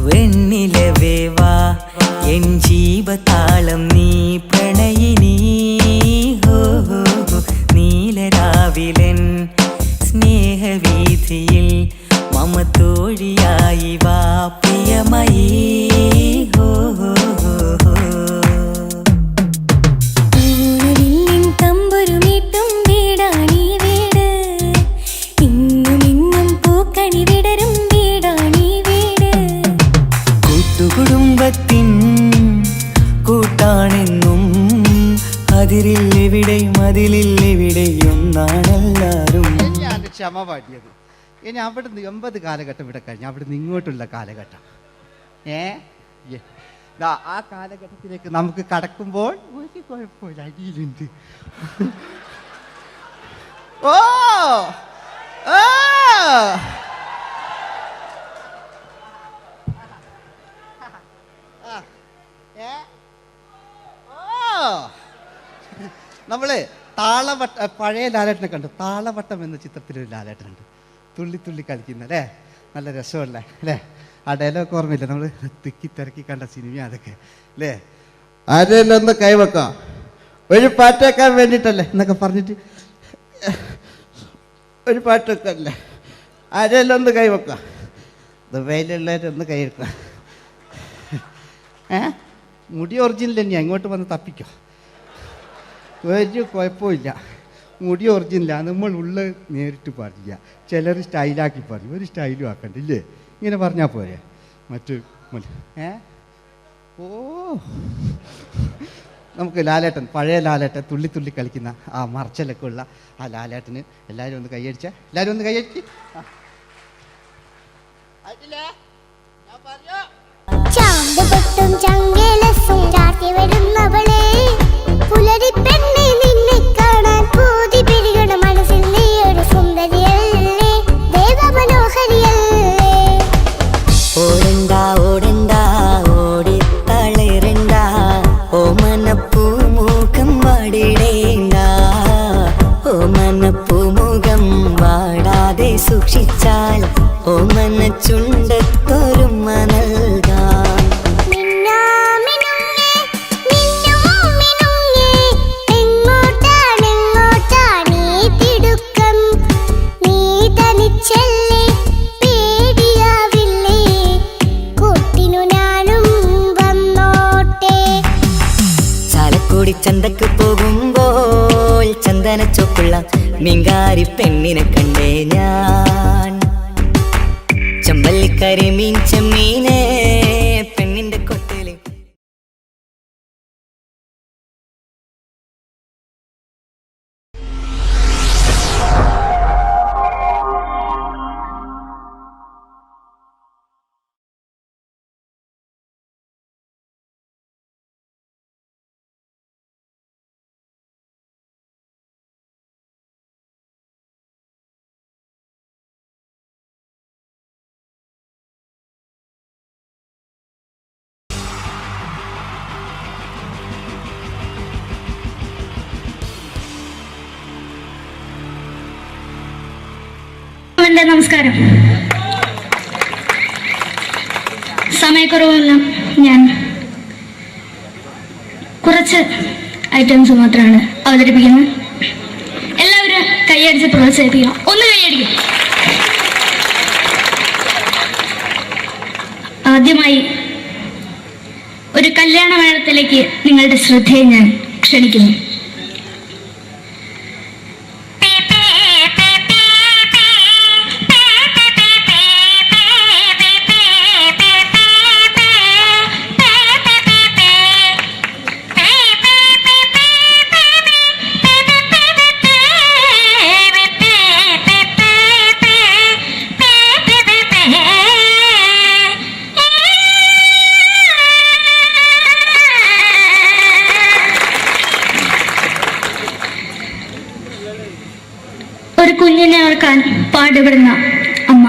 വെണ്ണിലവേ വാ, എൻ ജീവതാളം നീ പ്രണയിനി. ഹോ ഹോ ഹോ, നീലരാവിലൻ സ്നേഹവീഥിയിൽ മമ തോഴിയായി വാ പ്രിയമയീ. ഹോ ഹോ ഹോ ഹോ. തമ്പുരുമീട്ടും വീടാണീ വീട്, ഇന്നും ഇന്നും പൂക്കണി വിടരും വീടാണീ വീട്. കൂട്ടുകുടുംബത്തിൻ കൂട്ടാണെന്നും അതിരില്ലെവിടെയും അതിലില്ലെവിടെയൊന്നാണെല്ലാരും. ഞാൻ ക്ഷമ പാടിയത്. ഇനി അവിടുന്ന് 80 കാലഘട്ടം ഇവിടെ കഴിഞ്ഞു, അവിടുന്ന് ഇങ്ങോട്ടുള്ള കാലഘട്ടം. ആ കാലഘട്ടത്തിലേക്ക് നമുക്ക് കടക്കുമ്പോൾ ഒരു കുഴപ്പമില്ല, അടിയിലുണ്ട്. ഓ ഓ നമ്മള് താളവട്ട, പഴയ ലാലേട്ടനെ കണ്ടു. താളവട്ടം എന്ന ചിത്രത്തിലൊരു ലാലേട്ടനുണ്ട്, തുള്ളി തുള്ളി കളിക്കുന്ന അല്ലേ, നല്ല രസമല്ലേ അല്ലേ. ആ ഡയലോഗ് ഓർമ്മയില്ല, നമ്മൾ തിക്കി തിരക്കി കണ്ട സിനിമ അതൊക്കെ അല്ലേ. ആരെല്ലാം ഒന്ന് കൈവെക്കാം, ഒരു പാട്ട് വെക്കാൻ വേണ്ടിയിട്ടല്ലേ എന്നൊക്കെ പറഞ്ഞിട്ട് ഒരു പാട്ട് വെക്കല്ലേ. ആരെല്ലാം ഒന്ന് കൈവെക്കാം, ദുബൈയിലുള്ളവരൊന്ന് കൈ വെക്കാം. മുടി ഒറിജിനൽ തന്നെയാണ്, ഇങ്ങോട്ട് വന്ന് തപ്പിക്കോ, ഒരു കുഴപ്പമില്ല. മുടി ഒറിജിനലാണ്, നമ്മൾ ഉള്ള നേരിട്ട് പറയില്ല. ചിലർ സ്റ്റൈലാക്കി പറയും, ഒരു സ്റ്റൈലും ആക്കണ്ടില്ലേ, ഇങ്ങനെ പറഞ്ഞാൽ പോരെ. മറ്റു ഓ നമുക്ക് ലാലേട്ടൻ, പഴയ ലാലേട്ടൻ, തുള്ളി തുള്ളി കളിക്കുന്ന ആ മറച്ചലൊക്കെ ഉള്ള ആ ലാലേട്ടന് എല്ലാവരും ഒന്ന് കൈയടിച്ചേ, എല്ലാവരും ഒന്ന് കൈയടിച്ച്. ചാമ്പുപൊട്ടും ചങ്കേലസും ചാർത്തി വരുന്നവളെ, പുലരി പെണ്ണെ നിന്നെ കാണാൻ പൂതി പിരികണ മനസ്സിൽ നീ ഒരു സുന്ദരിയല്ലേ, ദേവമനോഹരിയല്ലേ. ഓടണ്ട ഓടണ്ട ഓടി തളരണ്ട, ഓമനപ്പൂമുഖം വാടിടേണ്ട, ഓമനപ്പൂമുഖം വാടാതെ സൂക്ഷിച്ചാൽ ഓമന ചുണ്ടത്തൊരുമ നൽകാം. ചന്തക്ക് പോകുമ്പോൾ ചന്ദന ചൊപ്പുള്ള മീൻകാരി പെണ്ണിനെ കണ്ടേ ഞാൻ. ചെമ്പല്ലിക്കരിമീൻ ചെമ്മീനെ പെണ്ണിന്റെ കൊട്ടയിലെ എൻ്റെ നമസ്കാരം. സമയക്കുറവെല്ലാം ഞാൻ കുറച്ച് ഐറ്റംസ് മാത്രമാണ് അവതരിപ്പിക്കുന്നത്. എല്ലാവരും കൈയടിച്ച് പ്രോത്സാഹിപ്പിക്കണം. ഒന്ന് കൈയടിക്കും. ആദ്യമായി ഒരു കല്യാണ മേളത്തിലേക്ക് നിങ്ങളുടെ ശ്രദ്ധയെ ഞാൻ ക്ഷണിക്കുന്നു. ഒരു കുഞ്ഞിനെ ഓർക്കാൻ പാടുപെടുന്ന അമ്മ.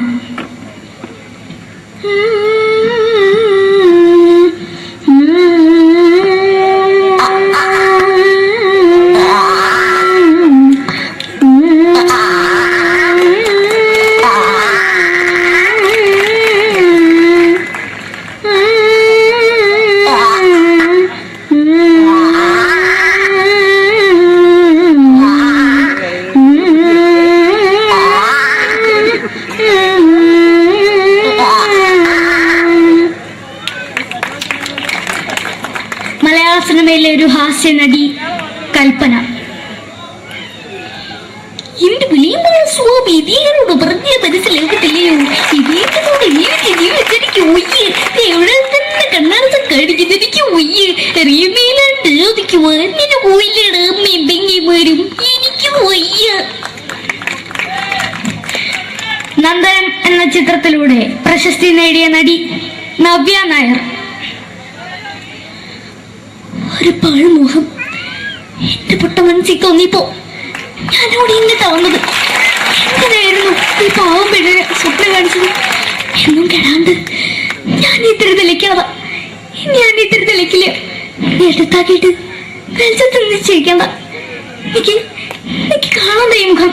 മലയാള സിനിമയിലെ ഒരു ഹാസ്യ നടി കൽപ്പന. എന്റെ വിളിയുമ്പോൾ സ്വാമി ഇതിനോട് പറഞ്ഞ മനസ്സിലാക്കത്തില്ലയോ? ഇതിനോട് എനിക്ക് ജീവിച്ചെനിക്ക് ഒയ്യ് എവിടെ തന്നെ കണ്ണാടത്ത് കാണിക്കുന്നത് എനിക്ക് ഒയ്യ് അറിയുന്നതിലാണ്ട് ചോദിക്കുവാൻ നിന്നെ പോയില്ലേടാ അമ്മയും വരും എനിക്ക് ഒയ്യ. നന്ദനം എന്ന ചിത്രത്തിലൂടെ പ്രശസ്തി നേടിയ നടി നവ്യ നായർ. ഒരു പാഴ്മുഖം എന്റെ പൊട്ട മനസ്സിൽ തോന്നിയപ്പോ ഞാനവിടെ ഇന്നിട്ടാ വന്നത്. എങ്ങനെയായിരുന്നു ഈ പാവം പിഴയെ സ്വപ്നം കാണിച്ചത്? എന്നും കെടാണ്ട് ഞാൻ ഇത്തിരി തെളിക്കാതെ എടുത്താക്കിയിട്ട് വെളിച്ചത്ത് നിശ്ചയിക്കണ്ട. എനിക്ക് കാണാൻ ഈ മുഖം.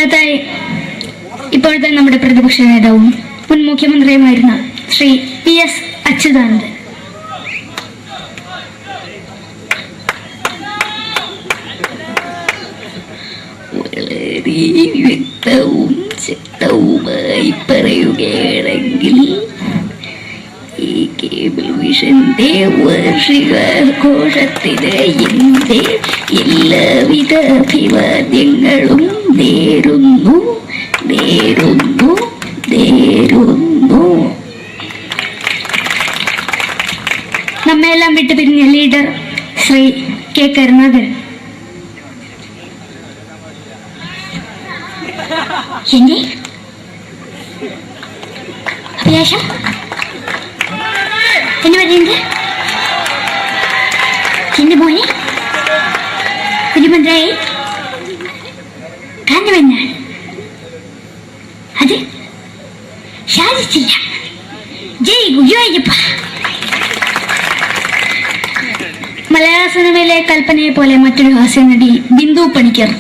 അതായി ഇപ്പോഴത്തെ നമ്മുടെ പ്രതിപക്ഷ നേതാവും മുൻ മുഖ്യമന്ത്രിയുമായിരുന്ന ശ്രീ PS അച്യുതാനന്ദൻ. വളരെ വ്യക്തവും ശക്തവുമായി പറയുകയാണെങ്കിൽ ഈ കേബിൾ വിഷന്റെ വാർഷികാഘോഷത്തിന് എന്റെ എല്ലാവിധ അഭിവാദ്യങ്ങളും നേരുന്നു. നമ്മെല്ലാം വിട്ടുപിരിഞ്ഞ ലീഡർ ശ്രീ കെ കരുണാകരൻ. എന്റെ അഭിലാഷം എന്ന് പറയുന്നത് എന്റെ മോനെ തിരുമന്ത്രായി കാരണവെന്നാണ്. അത് സാധിച്ചില്ല. ജയ് ഗുരുവായൂരപ്പ. മലയാള സിനിമയിലെ കൽപ്പനയെ പോലെ മറ്റൊരു ഹാസ്യ നടി ബിന്ദു പണിക്കർ.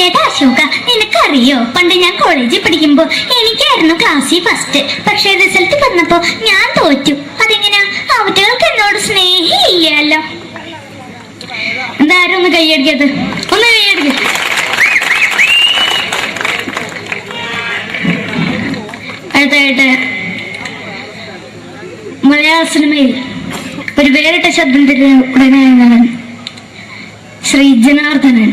ഏട്ടാ അശോക, നിനക്കറിയോ പണ്ട് ഞാൻ കോളേജിൽ പഠിക്കുമ്പോ എനിക്കായിരുന്നു ക്ലാസ്സിൽ ഫസ്റ്റ്. പക്ഷെ റിസൾട്ട് വന്നപ്പോ ഞാൻ തോറ്റു. അതെങ്ങനെയാ? അവറ്റകൾക്ക് എന്നോട് സ്നേഹമില്ലല്ലോ. എന്താരും ഒന്ന് കൈയടിക്കത്? ഒന്ന് കൈയടിക്ക. അടുത്തായിട്ട് മലയാള സിനിമയിൽ ഒരു വേറിട്ട ശബ്ദം ഉടനെയാണ് ശ്രീ ജനാർദ്ദനൻ.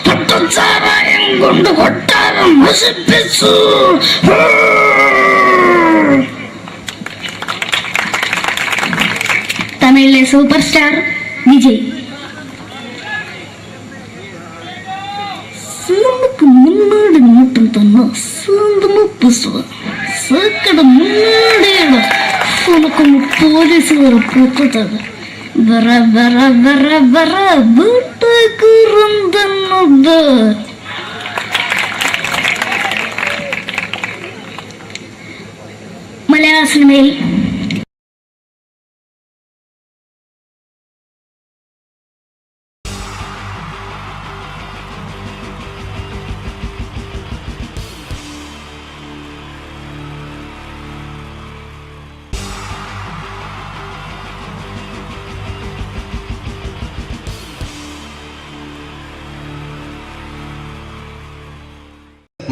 പട്ടച്ചാരായം കൊണ്ട് കൊട്ടാരം നശിപ്പിച്ചു. തമിഴിലെ സൂപ്പർ സ്റ്റാർ വിജയ്. നമുക്ക് മുന്നോടി നോട്ടം തന്ന സ്വന്തം സക്കട മുന്നോടിയാണ് ഉനക്കൊന്ന് പോലീസുകാർ പൂത്തത്. മലയാള സിനിമയിൽ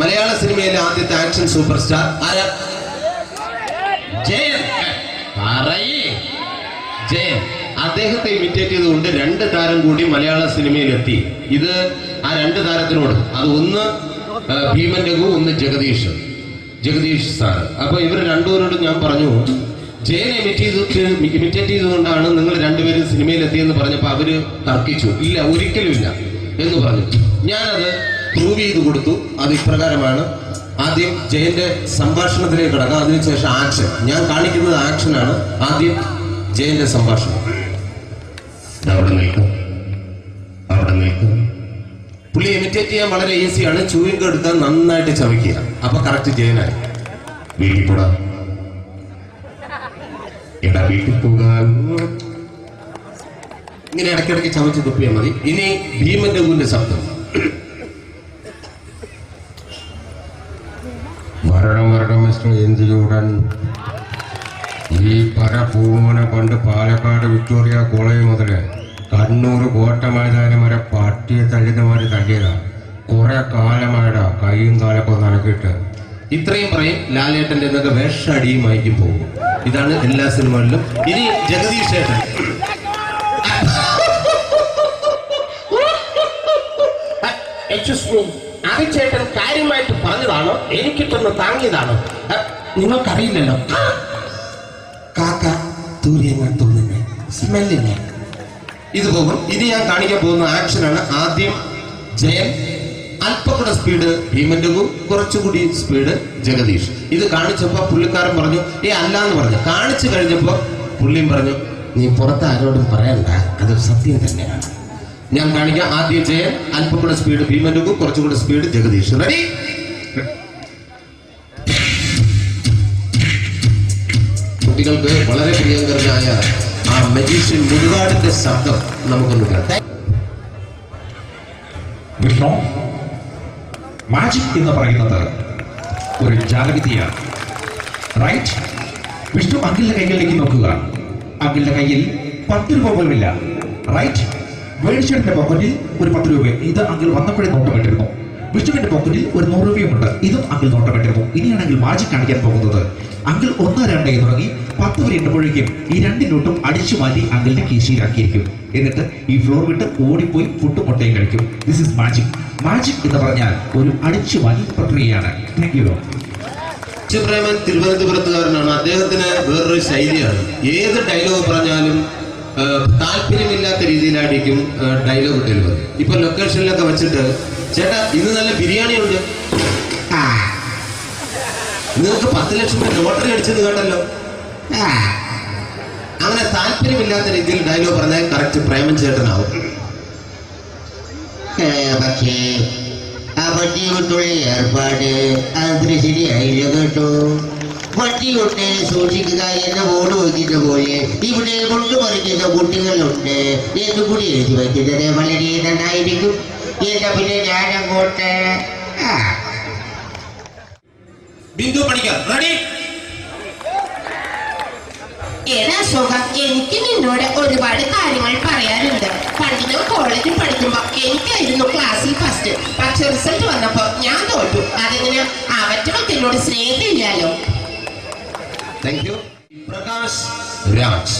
മലയാള സിനിമയിലെ ആദ്യത്തെ ആക്ഷൻ സൂപ്പർ സ്റ്റാർ ആരാ? ജയൻ. ജയൻ. അദ്ദേഹത്തെ ഇമിറ്റേറ്റ് ചെയ്തുകൊണ്ട് 2 താരം കൂടി മലയാള സിനിമയിലെത്തി. ഇത് ആ 2 താരത്തിനോട്, അത് ഒന്ന് ഭീമൻ രഘു, ഒന്ന് ജഗദീഷ് സാർ. അപ്പൊ ഇവർ രണ്ടുപേരോടും ഞാൻ പറഞ്ഞു, ജയനെ ഇമിറ്റേറ്റ് ചെയ്തുകൊണ്ടാണ് നിങ്ങൾ രണ്ടുപേരും സിനിമയിലെത്തിയെന്ന് പറഞ്ഞപ്പോൾ അവര് തർക്കിച്ചു. ഇല്ല, ഒരിക്കലും ഇല്ല എന്ന് പറഞ്ഞു. ഞാനത് പ്രൂവ് ചെയ്ത് കൊടുത്തു. അത് ഇപ്രകാരമാണ്. ആദ്യം ജയന്റെ സംഭാഷണത്തിലേക്ക് കിടക്കാം, അതിനുശേഷം ആക്ഷൻ. ഞാൻ കാണിക്കുന്നത് ആക്ഷനാണ്. ആദ്യം ജയന്റെ സംഭാഷണം. അവിടെ നിൽക്കും. പുള്ളി ഇമിറ്റേറ്റ് ചെയ്യാൻ വളരെ ഈസിയാണ്. ചൂയിങ് എടുത്താൽ നന്നായിട്ട് ചവയ്ക്കുക. അപ്പൊ കറക്റ്റ് ജയനായി. വീട്ടിൽ പോടാ, എടാ വീട്ടിൽ പോകാൻ. ഇങ്ങനെ ഇടയ്ക്കിടയ്ക്ക് ചവച്ച് തുപ്പിയാൽ മതി. ഇനി ഭീമൻ രഘുവിന്റെ ശബ്ദം. മരണം മിസ്റ്റർ എന്തിലൂടൻ ഈ പരപൂമന പണ്ട് പാലക്കാട് വിക്ടോറിയ കോളേജ് മുതൽ കണ്ണൂർ കോട്ട മൈതാനം വരെ പട്ടിയെ തല്ലുന്നമാര് തല്ലിയതാ. കുറെ കാലമായടാ കൈയും കാലൊക്കെ നടക്കിയിട്ട്. ഇത്രയും പറയും. ലാലേട്ടന്റെ എന്നൊക്കെ വേഷടിയുമായിരിക്കും പോകും. ഇതാണ് എല്ലാ സിനിമകളിലും. ഇനി ജഗദീഷ് ചേട്ടൻ. ചേട്ടൻ കാര്യമായിട്ട് പറഞ്ഞതാണോ എനിക്കിട്ടൊന്ന് താങ്ങിയതാണോ? നിങ്ങൾക്കറിയില്ലല്ലോ. കാക്ക തൂരിയെന്നാ തോന്നുന്നേ, സ്മെല്ലിനെ. ഇത് പോകും. ഇനി ഞാൻ കാണിക്കാൻ പോകുന്ന ആക്ഷനാണ്. ആദ്യം ജയൻ, അല്പം കൂടെ സ്പീഡ് ഭീമൻ രഘു, കുറച്ചുകൂടി സ്പീഡ് ജഗദീഷ്. ഇത് കാണിച്ചപ്പോ പുള്ളിക്കാരൻ പറഞ്ഞു അല്ലാന്ന് പറഞ്ഞു. കാണിച്ചു കഴിഞ്ഞപ്പോ പുള്ളിയും പറഞ്ഞു നീ പുറത്ത് ആരോടും പറയണ്ട, അത് സത്യം തന്നെയാണ്. ഞാൻ കാണിക്കാം. ആദ്യം ജയൻ, അല്പം കൂടെ സ്പീഡ് ഭീമൻ രഘു, കുറച്ചുകൂടെ സ്പീഡ് ജഗദീഷ്. റെഡി? കുട്ടികൾക്ക് വളരെ പ്രിയങ്കരനായ ആ മജീഷ്യൻ മുരുകാടിന്റെ ശബ്ദം നമുക്കൊന്ന് കേൾക്കാം. വിഷ്ണു, മാജിക് എന്ന് പറയുന്നത് ഒരു ജാലവിദ്യയാണ്, റൈറ്റ്? വിഷ്ണു അങ്കിളിന്റെ കൈകളിലേക്ക് നോക്കുക. അങ്കിളിന്റെ കയ്യിൽ 10 രൂപ പോലുമില്ല, റൈറ്റ്? വേണിച്ചേട്ടന്റെ പോക്കറ്റിൽ ഒരു 10 രൂപ. ഇത് അങ്കിൾ വന്നപ്പോഴേ നോട്ടമിട്ടിരുന്നു. വിഷ്ണുവിന്റെ പോക്കറ്റിൽ ഒരു 100 രൂപയുമുണ്ട്. ഇതും അങ്കിൾ നോട്ടമിട്ടിരുന്നു. ഇനിയാണെങ്കിൽ മാജിക് കാണിക്കാൻ പോകുന്നത്. അങ്കിൾ 1, 2 എന്ന് തുടങ്ങി 10 വരെ എണ്ണുമ്പോഴേക്കും ഈ 2 നോട്ടും അടിച്ചു മാറ്റി അങ്കിളിന്റെ കീശയിലാക്കിയിരിക്കും. എന്നിട്ട് ഈ ഫ്ലോർ വിട്ട് ഓടിപ്പോയി ഫുഡ് മുട്ടയും കഴിക്കും. This is magic. മാജിക് എന്ന് പറഞ്ഞാൽ ഒരു അടിച്ചു മാറ്റി പ്രക്രിയയാണ്. Thank you. പ്രേമൻ തിരുവനന്തപുരത്തുകാരനാണ്. അദ്ദേഹത്തിന് വേറൊരു ശൈലിയാണ്. ഏത് ഡയലോഗ് പറഞ്ഞാലും താല്പര്യമില്ലാത്ത രീതിയിലായിരിക്കും ഡയലോഗ് ഡെലിവറി. ഇപ്പൊ ലൊക്കേഷനിലൊക്കെ വെച്ചിട്ട് ചേട്ടാ ഇന്ന് നല്ല ബിരിയാണി ഉണ്ട്, നിങ്ങൾക്ക് 10 ലക്ഷം രൂപ ലോട്ടറി അടിച്ചെന്ന് കേട്ടല്ലോ. അങ്ങനെ താല്പര്യമില്ലാത്ത രീതിയിൽ ഡയലോഗ് പറഞ്ഞാൽ കറക്റ്റ് പ്രേമൻ ചേട്ടനാവും. പക്ഷേ ആ വട്ടി കൊണ്ടുള്ള ഏർപ്പാട് അത്ര ശരിയായില്ല കേട്ടോ. വട്ടി കൊണ്ട് സൂക്ഷിക്കുക എന്ന ബോർഡ് വെക്കുന്ന പോലെ ഇവിടെ കൊണ്ടുപറിക്കുന്ന കുട്ടികളുണ്ട് എന്ന് കൂടി എഴുതി വയ്ക്കുന്നത് വളരെ നന്നായിരിക്കും. എന്നാ പിന്നെ ഞാനങ്ങോട്ട് ബിന്ദു പണിക്കർ. റെഡി? ഏതാ അശോക, എനിക്ക് നിന്നോട് ഒരുപാട് കാര്യങ്ങൾ പറയാനുണ്ട്. പണ്ട് ഞാൻ കോളേജിൽ പഠിക്കുമ്പോ എനിക്കായിരുന്നു ക്ലാസ്സിൽ ഫസ്റ്റ്. പക്ഷെ റിസൾട്ട് വന്നപ്പോ ഞാൻ തോറ്റു. അതെങ്ങനെ അവറ്റൊക്കെ എന്നോട് സ്നേഹമില്ലല്ലോ. Thank you. പ്രകാശ് രാജ്.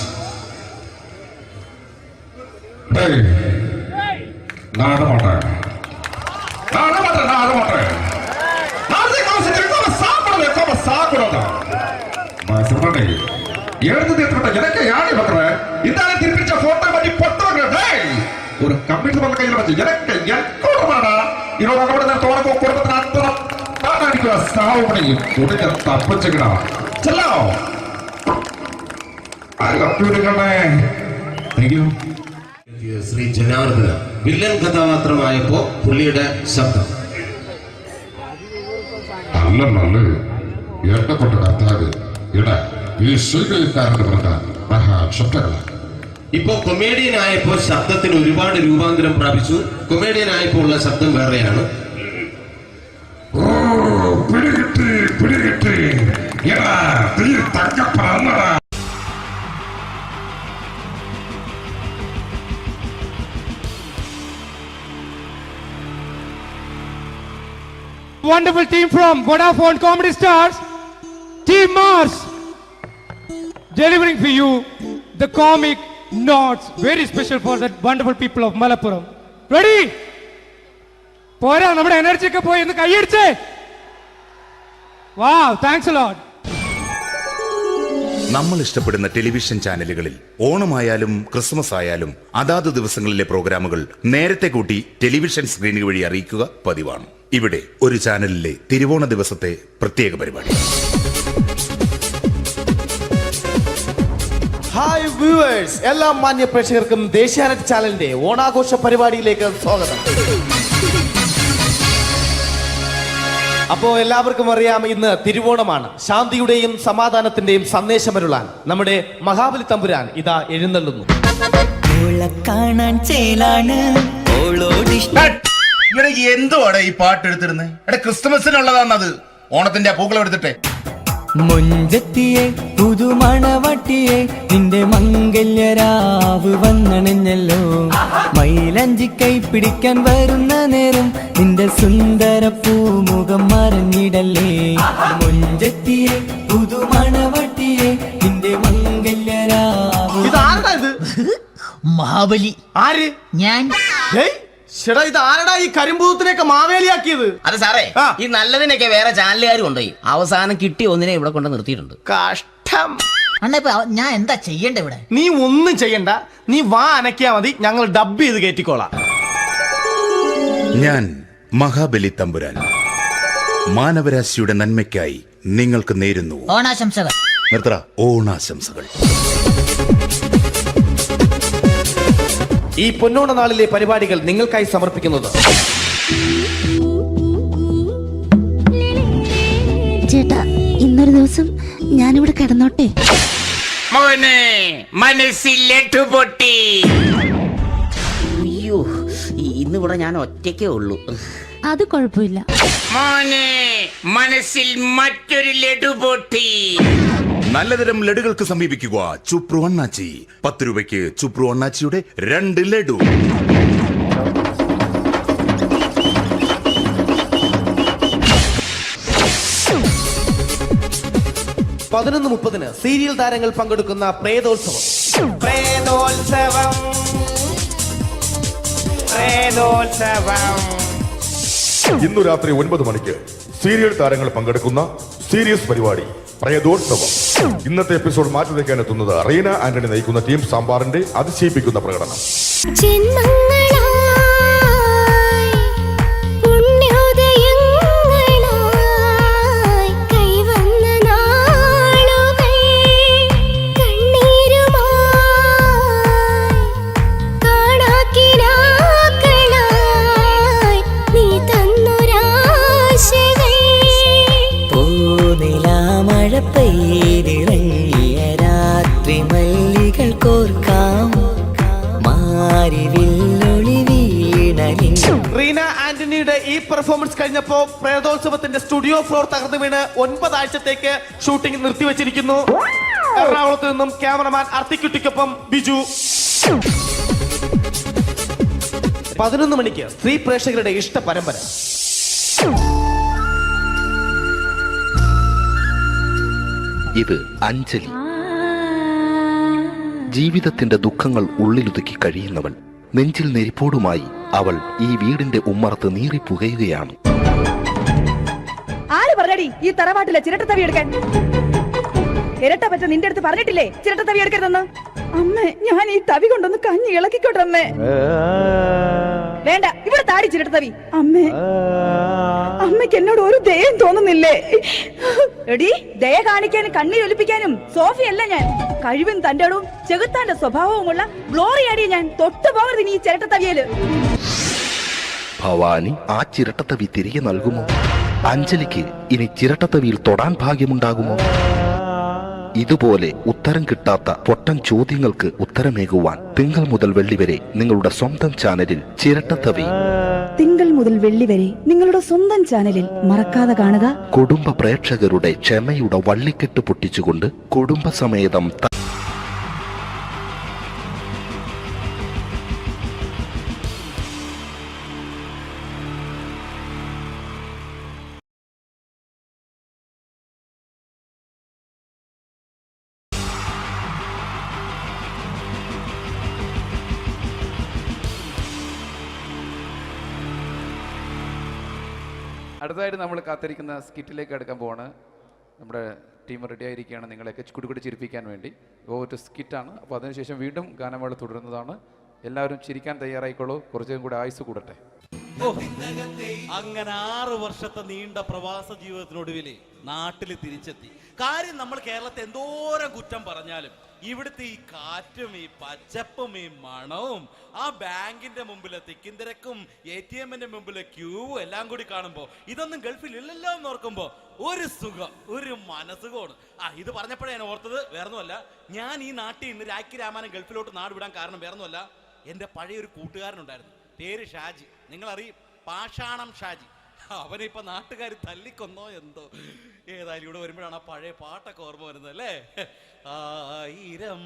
ஒரு கம்ப்யூட்டர் பண்ண கையில வச்சு எனக்கு என்கூடமாடா இதோட குடும்பത്തിന് അത്ര താടിക്കുക സാവ് പണിയും ഉടനെ തപ്പിച്ചെടാ ചെല്ലോ ശ്രീ ജനാർദ്ദന വില്ലൻ കഥാപാത്രമായപ്പോ പുള്ളിയുടെ ശബ്ദം. അല്ലല്ലേ എണ്ണപ്പെട്ട കർത്താവ് ഇട ഈ സ്വീകരിക്കാരുടെ പ്രധാന മഹാശബ്ദങ്ങളാണ്. ഇപ്പൊ കൊമേഡിയൻ ആയപ്പോ ശബ്ദത്തിന് ഒരുപാട് രൂപാന്തരം പ്രാപിച്ചു. കൊമേഡിയൻ ആയപ്പോ ഉള്ള ശബ്ദം വേറെയാണ്. പിടികിട്ടി wonderful team from Vodafone Comedy Stars, Team Mars, delivering for you the comic notes, very special for the wonderful people of Malappuram. Ready? പോരാ, നമ്മുടെ എനർജി ഒക്കെ പോയി ഒന്ന് കൈയടിച്ചേ. Wow, thanks a lot. നമ്മൾ ഇഷ്ടപ്പെടുന്ന ടെലിവിഷൻ ചാനലുകളിൽ ഓണമായാലും ക്രിസ്മസ് ആയാലും അതാത് ദിവസങ്ങളിലെ പ്രോഗ്രാമുകൾ നേരത്തെ കൂട്ടി ടെലിവിഷൻ സ്ക്രീനുകൾ വഴി അറിയിക്കുക പതിവാണ്. ഇവിടെ ഒരു ചാനലിലെ തിരുവോണ ദിവസത്തെ പ്രത്യേക പരിപാടി. ഹായ് വ്യൂവേഴ്സ്, എല്ലാ മാന്യ പ്രേക്ഷകർക്കും ദേശീയാനെറ്റ് ചാനലിന്റെ ഓണാഘോഷ പരിപാടിയിലേക്ക് സ്വാഗതം. അപ്പോ എല്ലാവർക്കും അറിയാം, ഇന്ന് തിരുവോണമാണ്. ശാന്തിയുടെയും സമാധാനത്തിന്റെയും സന്ദേശമരുളാൻ നമ്മുടെ മഹാബലി തമ്പുരാൻ ഇതാ എഴുന്നള്ളുന്നു. എന്തുവാടെ ഈ പാട്ട് എടുത്തിരുന്നത്? എടാ, ക്രിസ്തുമസിനുള്ളതാണത്. ഓണത്തിന്റെ പൂക്കളം എടുത്തിട്ടെ. മുഞ്ചത്തിയെ പുതുമണവട്ടിയെ നിന്റെ മംഗല്യരാവ് വന്നണഞ്ഞല്ലോ. മൈലഞ്ചി കൈ പിടിക്കാൻ വരുന്ന നേരം നിന്റെ സുന്ദര പൂമുഖം മറഞ്ഞിടല്ലേ. മുഞ്ചത്തിയെ പുതുമണവട്ടിയെ നിന്റെ മംഗല്യരാവ്. ഇതാരടാ ഇത്? മഹാബലി. ആര്? ഞാൻ. ചേട്ടാ, ഇത് ആരടാ ഈ കരിമ്പൂത്തിനെയൊക്കെ മാവേലിയാക്കിയത്? അതെ സാറേ, ഈ നല്ലതിനൊക്കെ വേറെ ചാനലുകാർ കൊണ്ടുപോയി അവസാനം കിട്ടിയ ഒന്നിനെ ഇവിടെ കൊണ്ട് നിർത്തിയിട്ടുണ്ട്. കഷ്ടം. അണ്ണാ, ഇപ്പൊ ഞാൻ എന്താ ചെയ്യണ്ട ഇവിടെ? നീ ഒന്നും ചെയ്യണ്ട, നീ വാ അനക്കിയാ മതി, ഞങ്ങൾ ഡബ് ചെയ്ത് കയറ്റിക്കോളാം. ഞാൻ മഹാബലി തമ്പുരാൻ മാനവരാശിയുടെ നന്മയ്ക്കായി നിങ്ങൾക്ക് നേരുന്നു ഓണാശംസകൾ. നിർത്തറ. ഓണാശംസകൾ. ഈ പൊന്നോണ നാളിലെ പരിപാടികൾ നിങ്ങൾക്കായി സമർപ്പിക്കുന്നത് ചേട്ടാ, ഇന്നൊരു ദിവസം ഞാനിവിടെ കിടന്നോട്ടെ. മോനെ മനസ്സിലെട്ടു പൊട്ടി. അയ്യോ, ഇന്നിവിടെ ഞാൻ ഒറ്റയ്ക്കേ ഉള്ളൂ. അത് കുഴപ്പമില്ല. മോനെ മനസ്സിൽ മറ്റൊരു ലഡു പൊട്ടി. നല്ലതരം ലഡുകൾക്ക് സമീപിക്കുക ചുപ്രു അണ്ണാച്ചി. 10 രൂപയ്ക്ക് ചുപ്രു അണ്ണാച്ചിയുടെ 2 ലഡു. പതിനൊന്ന് 30 സീരിയൽ താരങ്ങൾ പങ്കെടുക്കുന്ന പ്രേതോത്സവം. പ്രേതോത്സവം, പ്രേതോത്സവം. ഇന്നു രാത്രി 9 മണിക്ക് സീരിയൽ താരങ്ങൾ പങ്കെടുക്കുന്ന സീരിയസ് പരിപാടി പ്രേതോത്സവം. ഇന്നത്തെ എപ്പിസോഡ് മാറ്റി വയ്ക്കാൻ എത്തുന്നത് റീന ആന്റണി നയിക്കുന്ന ടീം സാമ്പാറിന്റെ അതിശയിപ്പിക്കുന്ന പ്രകടനം. റീന ആന്റണിയുടെ ഈ പെർഫോമൻസ് കഴിഞ്ഞപ്പോ പ്രേതോത്സവത്തിന്റെ സ്റ്റുഡിയോ ഫ്ലോർ തകർന്നു വീണ് 9 ആഴ്ചത്തേക്ക് ഷൂട്ടിംഗ് നിർത്തിവെച്ചിരിക്കുന്നു. എറണാകുളത്ത് നിന്നും ക്യാമറമാൻ അർത്തിക്കുട്ടിക്കൊപ്പം ബിജു. 11 മണിക്ക് സ്ത്രീ പ്രേക്ഷകരുടെ ഇഷ്ട പരമ്പര. ഇത് അഞ്ജലി. ജീവിതത്തിന്റെ ദുഃഖങ്ങൾ ഉള്ളിലൊതുക്കി കഴിയുന്നവൾ. നെഞ്ചിൽ നെരിപ്പോടുമായി അവൾ ഈ വീടിന്റെ ഉമ്മറത്ത് നീറിപ്പുകയുകയാണ്. ആര് പറഞ്ഞടി ഈ തറവാട്ടിലെ ചിരട്ടത്തവി എടുക്കാൻ? ഇരട്ട പറ്റ നിന്റെ അടുത്ത് പറഞ്ഞിട്ടില്ലേ ചിരട്ടത്തവി എടുക്കരുതെന്ന്? അമ്മേ, ഞാൻ ഈ തവി കൊണ്ടൊന്ന് കഞ്ഞി ഇളക്കിക്കോട്ടെ അമ്മേ. വേണ്ട, ഇവിടെ താടി ചിരട്ടത്തവി. അമ്മേ, അമ്മയ്ക്ക് എന്നോട് ഒരു ദയം തോന്നുന്നില്ലേ? എടി, ദയ കാണിക്കാനും കണ്ണീരൊലിപ്പിക്കാനും സോഫിയല്ല ഞാൻ. കഴിവും തന്റെടവും ചെകുത്താന്റെ സ്വഭാവവുമുള്ള ഗ്ലോറിയാടിയ ഞാൻ. തൊട്ടു പോകരുത് നീ ചിരട്ടത്തവിയല്. ഭവാനി ആ ചിരട്ടത്തവി തിരികെ നൽകുമോ? അഞ്ജലിക്ക് ഇനി ചിരട്ടത്തവിയിൽ തൊടാൻ ഭാഗ്യമുണ്ടാകുമോ? ഇതുപോലെ ഉത്തരം കിട്ടാത്ത പൊട്ടൻ ചോദ്യങ്ങൾക്ക് ഉത്തരമേകുവാൻ തിങ്കൾ മുതൽ വെള്ളി വരെ നിങ്ങളുടെ സ്വന്തം ചാനലിൽ ചിരട്ടത്തവി. തിങ്കൾ മുതൽ വെള്ളി വരെ നിങ്ങളുടെ സ്വന്തം ചാനലിൽ മറക്കാതെ കാണുക. കുടുംബ പ്രേക്ഷകരുടെ ക്ഷമയുടെ വള്ളിക്കെട്ട് പൊട്ടിച്ചുകൊണ്ട് കുടുംബസമേതം അടുത്തതായിട്ട് നമ്മൾ കാത്തിരിക്കുന്ന സ്കിറ്റിലേക്ക് അടുക്കാൻ പോവാണ്. നമ്മുടെ ടീം റെഡി ആയിരിക്കുകയാണ് നിങ്ങളെയൊക്കെ കുടുകുടി ചിരിപ്പിക്കാൻ വേണ്ടി. ഒരു സ്കിറ്റാണ്. അപ്പോൾ അതിനുശേഷം വീണ്ടും ഗാനമേള തുടരുന്നതാണ്. എല്ലാവരും ചിരിക്കാൻ തയ്യാറായിക്കോളൂ. കുറച്ചും കൂടെ ആയുസ് കൂടട്ടെ. അങ്ങനെ 6 വർഷത്തെ നീണ്ട പ്രവാസ ജീവിതത്തിനൊടുവിൽ നാട്ടിൽ തിരിച്ചെത്തി. കാര്യം നമ്മൾ കേരളത്തെ എന്തോരം കുറ്റം പറഞ്ഞാലും ഇവിടുത്തെ ഈ കാറ്റും ഈ പച്ചപ്പും ഈ മണവും ആ ബാങ്കിന്റെ മുമ്പിലെ തിക്കും തിരക്കും ATM-ന്റെ മുമ്പിലെ ക്യൂവും എല്ലാം കൂടി കാണുമ്പോൾ ഇതൊന്നും ഗൾഫിൽ ഇല്ലല്ലോ എന്ന് ഓർക്കുമ്പോൾ ഒരു സുഖം, ഒരു മനസ്സുഖമാണ്. ഇത് പറഞ്ഞപ്പോഴേ ഞാൻ ഓർത്തത് വേറൊന്നുമല്ല, ഞാൻ ഈ നാട്ടിൽ നിന്ന് രാഖി രാമായണം ഗൾഫിലോട്ട് നാട് വിടാൻ കാരണം വേറൊന്നുമല്ല, എൻ്റെ പഴയൊരു കൂട്ടുകാരനുണ്ടായിരുന്നു, പേര് ഷാജി. നിങ്ങളറിയും, പാഷാണം ഷാജി. അവനെ ഇപ്പൊ നാട്ടുകാർ തല്ലിക്കൊന്നോ എന്തോ. ഏതായാലും ഇവിടെ വരുമ്പോഴാണ് ആ പഴയ പാട്ടൊക്കെ ഓർമ്മ വരുന്നത് അല്ലേ. 1000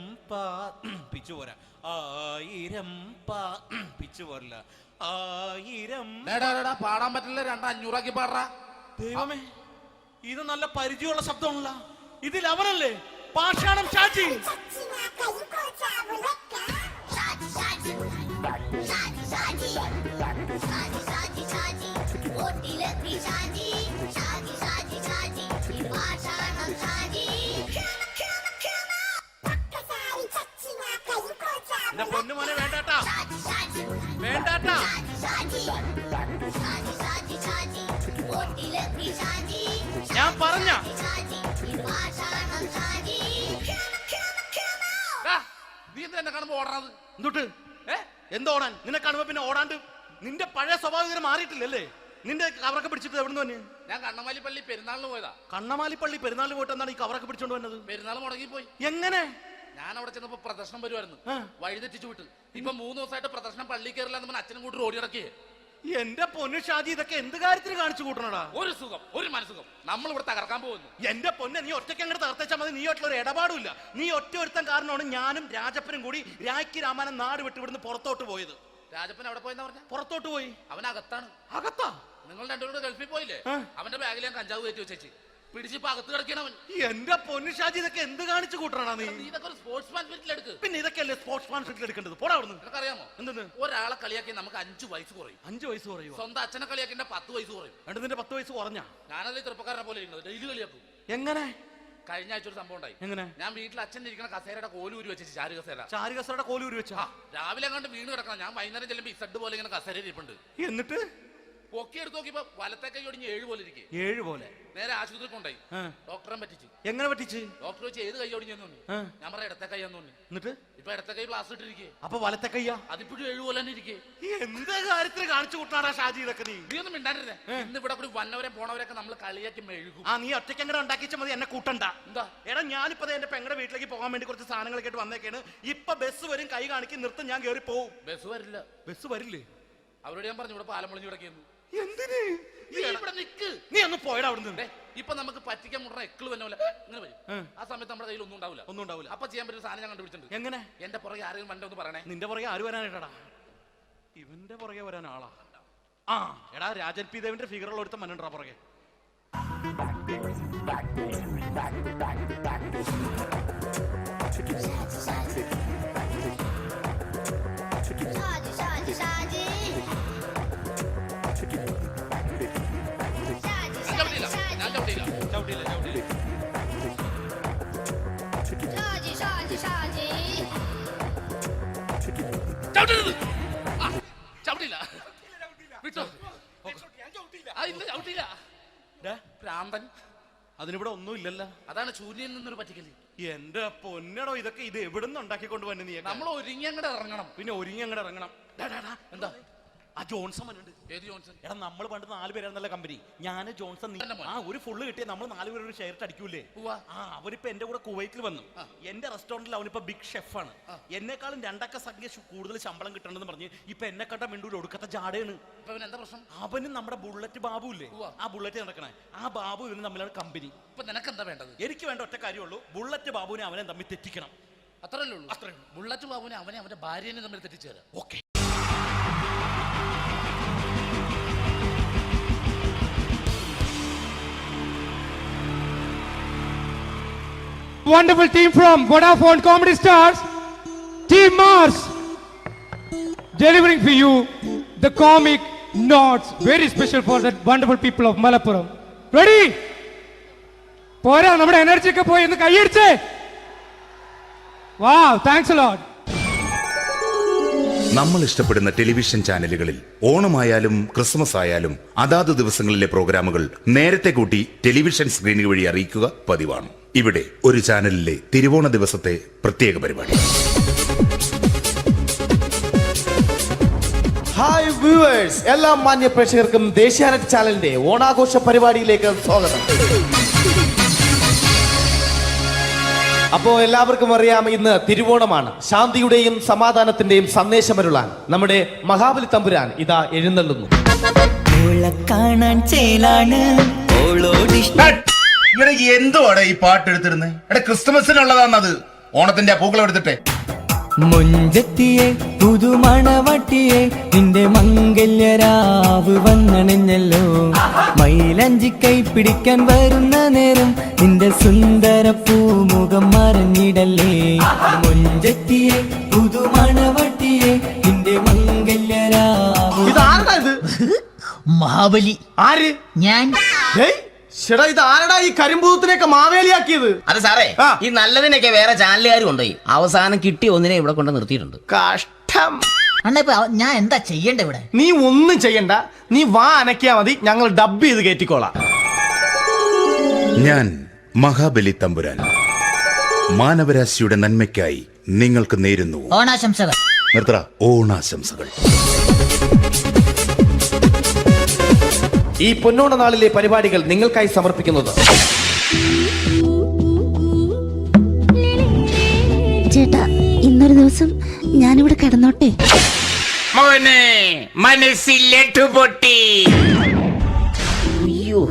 പിച്ചു പോരാ, 1000 പിച്ചു പോരില്ല, 1000 പാടാൻ പറ്റില്ല, 200 പാടാ. ദൈവമേ, ഇത് നല്ല പരിചയമുള്ള ശബ്ദമാണല്ലോ. ഇതിൽ അവനല്ലേ പാഷാണം ഷാജി. പൊന്നുമോനെ വേണ്ടാട്ടാ, വേണ്ടാട്ടാ. ഞാൻ പറഞ്ഞ നീ എന്നെ കാണുമ്പോ ഓടാത് എന്തുട്ട്? എന്തോടാൻ? നിന്നെ കാണുമ്പോ പിന്നെ ഓടാണ്ട് നിന്റെ പഴയ സ്വഭാവം മാറിയിട്ടില്ലല്ലേ? നിന്റെ കവറൊക്കെ പിടിച്ചിട്ട് എവിടുന്ന് തന്നെ? ഞാൻ കണ്ണമാലി പള്ളി പെരുന്നാളിന് പോയതാ. കണ്ണമാലി പള്ളി പെരുന്നാളിന് പോയിട്ട് എന്താണ് ഈ കവറൊക്കെ പിടിച്ചോണ്ട് വന്നത്? പെരുന്നാൾ മുടങ്ങിപ്പോയി. എങ്ങനെ? ഞാൻ അവിടെ ചെന്നപ്പോ പ്രദർശനം വരുമായിരുന്നു, വഴിതെറ്റിച്ചു വിട്ടു. ഇപ്പൊ 3 ദിവസമായിട്ട് പ്രദർശനം പള്ളി കയറില്ല എന്ന് അച്ഛനും കൂട്ടി ഓടി ഇറക്കിയേ. എന്റെ പൊന്നു ഷാജി, ഇതൊക്കെ എന്ത് കാര്യത്തിന് കാണിച്ചു കൂട്ടണടാ? ഒരു സുഖം, ഒരു മനസുഖം. നമ്മൾ ഇവിടെ തകർക്കാൻ പോകുന്നു. എന്റെ പൊന്നെ, നീ ഒറ്റയ്ക്ക് അങ്ങോട്ട് തകർത്തേച്ചാൽ മതി. നീ ഒറ്റ ഒരു ഇടപാടുമില്ല. നീ ഒറ്റ ഒരുത്തൻ കാരണമാണ് ഞാനും രാജപ്പനും കൂടി രാഖി രാമായണം നാട് വിട്ട് ഇവിടുന്ന് പുറത്തോട്ട് പോയത്. രാജപ്പൻ എവിടെ പോയെന്ന് പറഞ്ഞ? പുറത്തോട്ട് പോയി. അവൻ അകത്താണ്. അകത്താ? നിങ്ങൾ രണ്ടുപേരും ഗൾഫിൽ പോയില്ലേ? അവന്റെ ബാഗിൽ ഞാൻ കഞ്ചാവ് കയറ്റി വെച്ചേച്ച് പിടിച്ചിപ്പോ അകത്ത് കിടക്കണവൻ. എന്റെ പൊന്നു ഷാജി, ഇതൊക്കെ എന്ത് കാണിച്ചു കൂട്ടണ നീ? ഇതൊക്കെ ഒരു സ്പോർട്സ്മാൻ സ്പിരിറ്റിൽ എടുക്ക്. പിന്നെ ഇതൊക്കെയല്ലേ സ്പോർട്സ്മാൻ സ്പിരിറ്റിൽ എടുക്കേണ്ടത്? പോടാ അവിടുന്ന്. നിനക്കറിയാമോ എന്തെന്ന്? ഒരാളെ കളിയാക്കി നമുക്ക് 5 വയസ്സ് കുറയും. 5 വയസ്സ് കുറയും? സ്വന്തം അച്ഛനെ കളിയാക്കി 10 വയസ്സ് കുറയും. നിന്റെ 10 വയസ്സ് കുറഞ്ഞാ? ഞാനല്ലേ ചെറുപ്പക്കാരനെ പോലെ ഇരുന്നത്, ഡെയിലി കളിയാക്കും. എങ്ങനെ? കഴിഞ്ഞ ആഴ്ച ഒരു സംഭവം ഉണ്ടായി. എങ്ങനെ? ഞാൻ വീട്ടിൽ അച്ഛൻ ഇരിക്കുന്ന കസേരയുടെ കോലൂരി വെച്ചു. ചാരു കസേരയുടെ കോലൂരി വെച്ചാ? രാവിലെ അങ്ങോട്ട് വീണ് കിടക്കണം. ഞാൻ വൈകുന്നേരം ചെല്ലുമ്പോ ഇസഡ് പോലെ ഇങ്ങനെ കസേര ഇരിപ്പുണ്ട്. എന്നിട്ട് പൊക്കി എടുത്ത് നോക്കിയപ്പോ വലത്തെ കൈ ഒടിഞ്ഞ് 7 പോലെ ഇരിക്കും. 7 പോലെ? നേരെ ആശുപത്രി കൊണ്ടായി. ഡോക്ടറെ പറ്റിച്ചു. എങ്ങനെ പറ്റിച്ച്? ഡോക്ടർ വെച്ച് ഏത് കൈ ഒടിഞ്ഞെന്ന് തോന്നി. ഞാൻ പറയാം ഇടത്തെ കൈ എന്ന് തോന്നി. എന്നിട്ട് ഇപ്പൊ ഇടത്തെ കൈ പ്ലാസ്റ്റർ ഇട്ടിരിക്കേ. അപ്പൊ വലത്തെ കയ്യാ? അതിപ്പോഴും 7 പോലെ തന്നെ ഇരിക്കേ. എന്ത് കാര്യത്തിന് കാണിച്ചു കൂട്ടാടാ ഷാജി ഇതൊക്കെ? നീ ഒന്നും മിണ്ടാണ്ടിരുന്നേ. ഇന്ന് ഇവിടെ കൂടി വന്നവരെ പോണവരൊക്കെ നമ്മൾ കളിയാക്കി മെഴുകും. നീ ഒറ്റയ്ക്ക് അങ്ങനെ ഉണ്ടാക്കിച്ചാൽ മതി, എന്നെ കൂട്ടണ്ട. എന്താ? എടാ, ഞാനിപ്പോ എന്റെ പെങ്ങളുടെ വീട്ടിലേക്ക് പോകാൻ വേണ്ടി കുറച്ച് സാധനങ്ങളൊക്കെ ആയിട്ട് വന്നേക്കാണ്. ഇപ്പൊ ബസ് വരും, കൈ കാണിക്കും, നിർത്തും, ഞാൻ കയറി പോവും. ബസ് വരില്ല. ബസ് വരില്ലേ? അവരോട് ഞാൻ പറഞ്ഞു ഇവിടെ പാലം പൊളിഞ്ഞു കിടക്കുന്നു. എന്തിന്? ഇവിടെ നിക്ക്. നീ ഒന്ന് പോയടാ അവിടുന്ന്. ഇപ്പൊ നമുക്ക് പറ്റിക്കാൻ മുട എക്കള് തന്നെ പോലെ ഇങ്ങനെ വരും. ആ സമയത്ത് നമ്മുടെ കയ്യിൽ ഒന്നും ഉണ്ടാവില്ല. അപ്പൊ ചെയ്യാൻ പറ്റുന്ന സാധനം ഞാൻ കണ്ടുപിടിച്ചിട്ടുണ്ട്. എങ്ങനെ? എന്റെ പുറകെ ആരെങ്കിലും വണ്ടി ഒന്ന് പറയണേ. നിന്റെ പുറകെ ആര് വരാനായിട്ടാ? ഇവന്റെ പുറകെ വരാൻ ആളാ? എടാ, രാജൻ പി ദേവിന്റെ ഫിഗറുള്ള ഒരുത്ത മനുണ്ടാ പുറകെ. അതിനിവിടെ ഒന്നും ഇല്ലല്ലോ. അതാണ് ശൂന്യൻ നിന്നൊരു പറ്റിക്കല്. എന്റെ പൊന്നടോ, ഇതൊക്കെ ഇത് എവിടുന്ന് ഉണ്ടാക്കിക്കൊണ്ട് വന്നെ നീ? നമ്മൾ ഒരുങ്ങി അങ്ങോട്ട് ഇറങ്ങണം. പിന്നെ ഒരുങ്ങി അങ്ങോട്ട് ഇറങ്ങണം. എന്താ? ആ ജോൺസൺ വന്നിട്ടുണ്ട്. ഏത് ജോൺസൺ? എടാ, നമ്മൾ പണ്ട് 4 പേരായിരുന്നല്ല കമ്പനി. ഞാൻ, ജോൺസൺ, ഒരു ഫുള്ള് കിട്ടിയ നമ്മൾ 4 പേര് ഒരു ഷെയർ അടിക്കൂലേ? അവനിപ്പോ എന്റെ കൂടെ കുവൈറ്റിൽ വന്നു. എന്റെ റെസ്റ്റോറന്റിൽ അവനിപ്പോ ബിഗ് ഷെഫാണ്. എന്നെക്കാളും 2 സംഖ്യ കൂടുതൽ ശമ്പളം കിട്ടണമെന്ന് പറഞ്ഞ് ഇപ്പൊ എന്നെ കണ്ട മിണ്ടൂര് ഒടുക്കത്തെ ജാടയാണ്. എന്താ പ്രശ്നം? അവന് നമ്മുടെ ബുള്ളറ്റ് ബാബു ഇല്ലേ, ആ ബുള്ളറ്റ് നടക്കണേ, ആ ബാബു ഇവന് തമ്മിലാണ് കമ്പനി. ഇപ്പൊ നിനക്ക് എന്താ വേണ്ടത്? എനിക്ക് വേണ്ട ഒറ്റ കാര്യമുള്ളൂ, ബുള്ളറ്റ് ബാബുവിനെ അവനെ തമ്മിൽ തെറ്റിക്കണം. അത്രയല്ലേ ഉള്ളൂ? അത്രേ. ബുള്ളറ്റ് ബാബുവിനെ അവന്റെ ഭാര്യനെ തമ്മിൽ തെറ്റിച്ചേരാം. Okay. Wonderful team from Vodafone Comedy Stars, Team Mars, delivering for you the comic notes very special for the wonderful people of Malappuram. Ready? പോരാ നമ്മുടെ എനർജി ഒക്കെ പോയി ഒന്ന് കൈയടിച്ചേ. Wow, thanks a lot. നമ്മൾ ഇഷ്ടപ്പെടുന്ന ടെലിവിഷൻ ചാനലുകളിൽ ഓണമായാലും ക്രിസ്മസ് ആയാലും അതാത് ദിവസങ്ങളിലെ പ്രോഗ്രാമുകൾ നേരത്തെ കൂട്ടി ടെലിവിഷൻ സ്ക്രീനുകൾ വഴി അറിയിക്കുക പതിവാണ്. ഇവിടെ ഒരു ചാനലിലെ തിരുവോണ ദിവസത്തെ പ്രത്യേക പരിപാടി. ഹായ് വ്യൂവേഴ്സ്, എല്ലാ മാന്യ പ്രേക്ഷകർക്കും ദേശീയാനെറ്റ് ചാനലിന്റെ ഓണാഘോഷ പരിപാടിയിലേക്ക് സ്വാഗതം. അപ്പോൾ എല്ലാവർക്കും അറിയാം, ഇന്ന് തിരുവോണമാണ്. ശാന്തിയുടെയും സമാധാനത്തിന്റെയും സന്ദേശമരുളാൻ നമ്മുടെ മഹാബലി തമ്പുരാൻ ഇതാ എഴുന്നള്ളുന്നു. എന്തുവാടെ ഈ പാട്ട് എടുത്തിരുന്നത്? എടാ, ക്രിസ്മസിനുള്ളതാണത്. ഓണത്തിന്റെ പൂക്കളം എടുത്തിട്ടെ. മുഞ്ചെത്തിയെ പുതുമണവട്ടിയെ നിന്റെ മംഗല്യരാവ് വന്നണിഞ്ഞല്ലോ. മൈലഞ്ചി കൈ പിടിക്കാൻ വരുന്ന നേരം നിന്റെ സുന്ദര പൂമുഖം മറഞ്ഞിടല്ലേ. മുഞ്ചെത്തിയെ പുതുമണവട്ടിയെ നിന്റെ മംഗല്യരാവ്. ഇതാരടാ ഇത്? മഹാബലി. ആര്? ഞാൻ. ചേട്ടാ, ഇത് ആരടാ ഈ കരിമ്പൂത്തിനെയൊക്കെ മാവേലിയാക്കിയത്? അത് സാറേ, ഈ നല്ലതിനൊക്കെ വേറെ ചാനലുകാർ കൊണ്ടുപോയി അവസാനം കിട്ടിയ ഒന്നിനെ ഇവിടെ കൊണ്ട് നിർത്തിയിട്ടുണ്ട്. കഷ്ടം. ഞാൻ എന്താ ചെയ്യണ്ട ഇവിടെ? നീ ഒന്നും ചെയ്യണ്ട, നീ വാ അനക്കിയാ മതി, ഞങ്ങൾ ഡബ് ചെയ്ത് കയറ്റിക്കോളാം. ഞാൻ മഹാബലി തമ്പുരാൻ മാനവരാശിയുടെ നന്മയ്ക്കായി നിങ്ങൾക്ക് നേരുന്നു ഓണാശംസകൾ. നിർത്തറ. ഓണാശംസകൾ. ഈ പൊന്നോണ നാളിലെ പരിപാടികൾ നിങ്ങൾക്കായി സമർപ്പിക്കുന്നത് ചേട്ടാ, ഇന്നൊരു ദിവസം ഞാനിവിടെ കിടന്നോട്ടെ. മോനെ മനസ്സിലെട്ടു പൊട്ടി. അയ്യോ,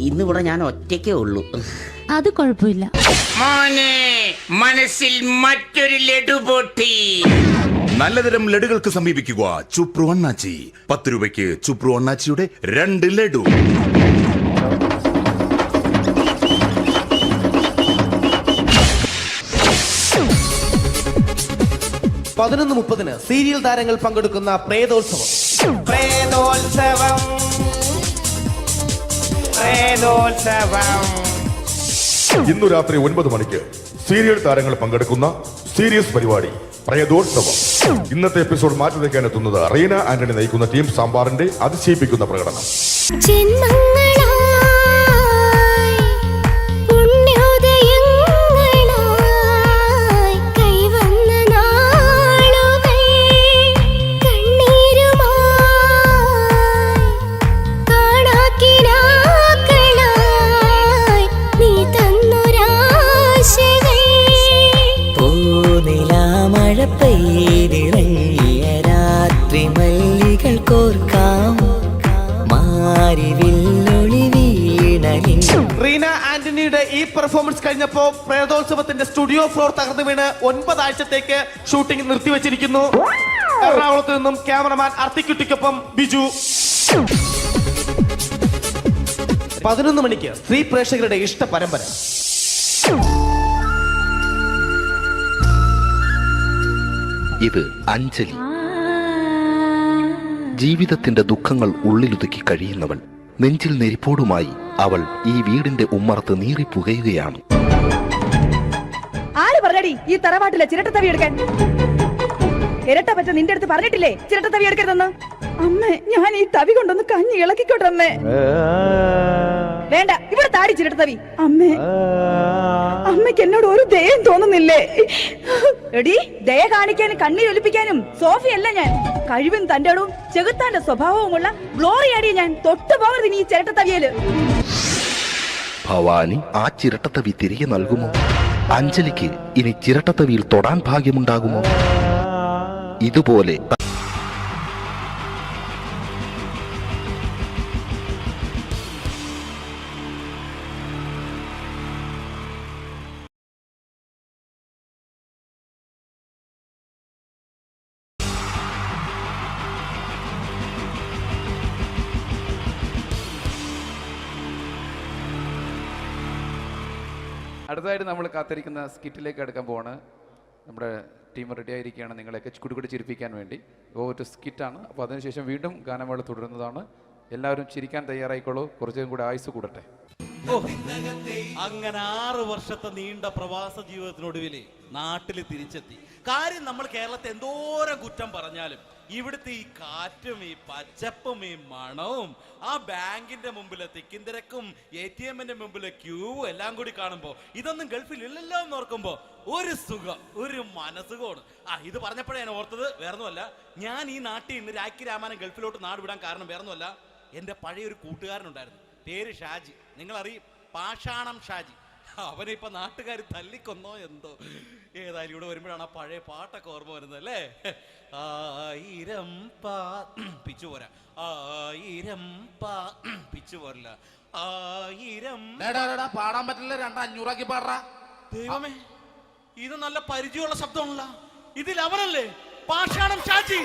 ഇന്നിവിടെ ഞാൻ ഒറ്റയ്ക്കേ ഉള്ളൂ. അത് കുഴപ്പമില്ല. മോനെ മനസ്സിൽ മറ്റൊരു ലഡു പൊട്ടി. നല്ലതരം ലഡുകൾക്ക് സമീപിക്കുക ചുപ്രു അണ്ണാച്ചി. 10 രൂപയ്ക്ക് ചുപ്രു അണ്ണാച്ചിയുടെ 2 ലഡു. പതിനൊന്ന് 30 സീരിയൽ താരങ്ങൾ പങ്കെടുക്കുന്ന പ്രേതോത്സവം. പ്രേതോത്സവം, പ്രേതോത്സവം. ഇന്നു രാത്രി 9 മണിക്ക് സീരിയൽ താരങ്ങൾ പങ്കെടുക്കുന്ന സീരിയസ് പരിപാടി പ്രേതോത്സവം. ഇന്നത്തെ എപ്പിസോഡ് മാറ്റി വയ്ക്കാൻ എത്തുന്നത് റീന ആന്റണി നയിക്കുന്ന ടീം സാമ്പാറിന്റെ അതിശയിപ്പിക്കുന്ന പ്രകടനം. റീന ആന്റണിയുടെ ഈ പെർഫോമൻസ് കഴിഞ്ഞപ്പോ പ്രേതോത്സവത്തിന്റെ സ്റ്റുഡിയോ ഫ്ലോർ തകർന്നു വീണ് 9 ആഴ്ചത്തേക്ക് ഷൂട്ടിംഗ് നിർത്തിവെച്ചിരിക്കുന്നു. എറണാകുളത്ത് നിന്നും ക്യാമറമാൻ അർത്തിക്കുട്ടിക്കൊപ്പം ബിജു. 11 മണിക്ക് സ്ത്രീ പ്രേക്ഷകരുടെ ഇഷ്ട പരമ്പര. ഇത് അഞ്ജലി. ജീവിതത്തിന്റെ ദുഃഖങ്ങൾ ഉള്ളിലൊതുക്കി കഴിയുന്നവൾ. നെഞ്ചിൽ നെരിപ്പോടുമായി അവൾ ഈ വീടിന്റെ ഉമ്മറത്ത് നീറിപ്പുകയുകയാണ്. ആര് പറഞ്ഞടി ഈ തറവാട്ടിലെ ചിരട്ടത്തവി എടുക്കാൻ? ഇരട്ട പറ്റ നിന്റെ അടുത്ത് പറഞ്ഞിട്ടില്ലേ ചിരട്ടത്തവി എടുക്കരുതെന്ന്? അമ്മേ, ഞാൻ ഈ തവി കൊണ്ടൊന്ന് കഞ്ഞി ഇളക്കിക്കോട്ടെ അമ്മേ. വേണ്ട, ഇവിടെ താടി ചിരട്ടത്തവി. അമ്മേ, അമ്മയ്ക്ക് എന്നോട് ഒരു ദയം തോന്നുന്നില്ലേ? എടി, ദയ കാണിക്കാനും കണ്ണീരൊലിപ്പിക്കാനും സോഫിയല്ല ഞാൻ. കഴിവും തന്റെടും ചെകുത്താന്റെ സ്വഭാവവുമുള്ള ഗ്ലോറിയാടിയ ഞാൻ. തൊട്ടു പോകരുത് നീ ചിരട്ടത്തവിയല്. ഭവാനി ആ ചിരട്ടത്തവി തിരികെ നൽകുമോ? അഞ്ജലിക്ക് ഇനി ചിരട്ടത്തവിയിൽ തൊടാൻ ഭാഗ്യമുണ്ടാകുമോ? ഇതുപോലെ അടുത്തതായിട്ട് നമ്മൾ കാത്തിരിക്കുന്ന സ്കിറ്റിലേക്ക് അടുക്കാൻ പോവാണ്. നമ്മുടെ ടീം റെഡി ആയിരിക്കുകയാണ് നിങ്ങളെയൊക്കെ കുടുകുടി ചിരിപ്പിക്കാൻ വേണ്ടി. ഒരു സ്കിറ്റാണ്. അപ്പോൾ അതിനുശേഷം വീണ്ടും ഗാനമേള തുടരുന്നതാണ്. എല്ലാവരും ചിരിക്കാൻ തയ്യാറായിക്കോളൂ. കുറച്ചും കൂടെ ആയുസ് കൂടട്ടെ. അങ്ങനെ 6 വർഷത്തെ നീണ്ട പ്രവാസ ജീവിതത്തിനൊടുവിൽ നാട്ടിൽ തിരിച്ചെത്തി. കാര്യം നമ്മൾ കേരളത്തെ എന്തോരം കുറ്റം പറഞ്ഞാലും ഇവിടുത്തെ ഈ കാറ്റും ഈ പച്ചപ്പും ഈ മണവും ആ ബാങ്കിന്റെ മുമ്പിലെ തിക്കും തിരക്കും ATM-ന്റെ മുമ്പിലെ ക്യൂവും എല്ലാം കൂടി കാണുമ്പോൾ ഇതൊന്നും ഗൾഫിൽ ഇല്ലല്ലോ എന്ന് ഓർക്കുമ്പോൾ ഒരു സുഖം, ഒരു മനസ്സുഖമാണ്. ഇത് പറഞ്ഞപ്പോഴേ ഞാൻ ഓർത്തത് വേറൊന്നുമല്ല, ഞാൻ ഈ നാട്ടിൽ നിന്ന് രാഖി രാമായണം ഗൾഫിലോട്ട് നാട് വിടാൻ കാരണം വേറൊന്നുമല്ല, എൻ്റെ പഴയൊരു കൂട്ടുകാരനുണ്ടായിരുന്നു, പേര് ഷാജി. നിങ്ങളറിയും, പാഷാണം ഷാജി. അവനെ ഇപ്പൊ നാട്ടുകാർ തല്ലിക്കൊന്നോ എന്തോ. ഏതായാലും ഇവിടെ വരുമ്പോഴാണ് ആ പഴയ പാട്ടൊക്കെ ഓർമ്മ വരുന്നത് അല്ലേ. 1000 പിച്ചു പോരാ, 1000 പിച്ചു പോരില്ല, 1000 പാടാൻ പറ്റില്ല, 200 പാടാ. ദൈവമേ, ഇത് നല്ല പരിചയമുള്ള ശബ്ദമാണല്ലോ. ഇതിൽ അവനല്ലേ പാഷാണം ഷാജി?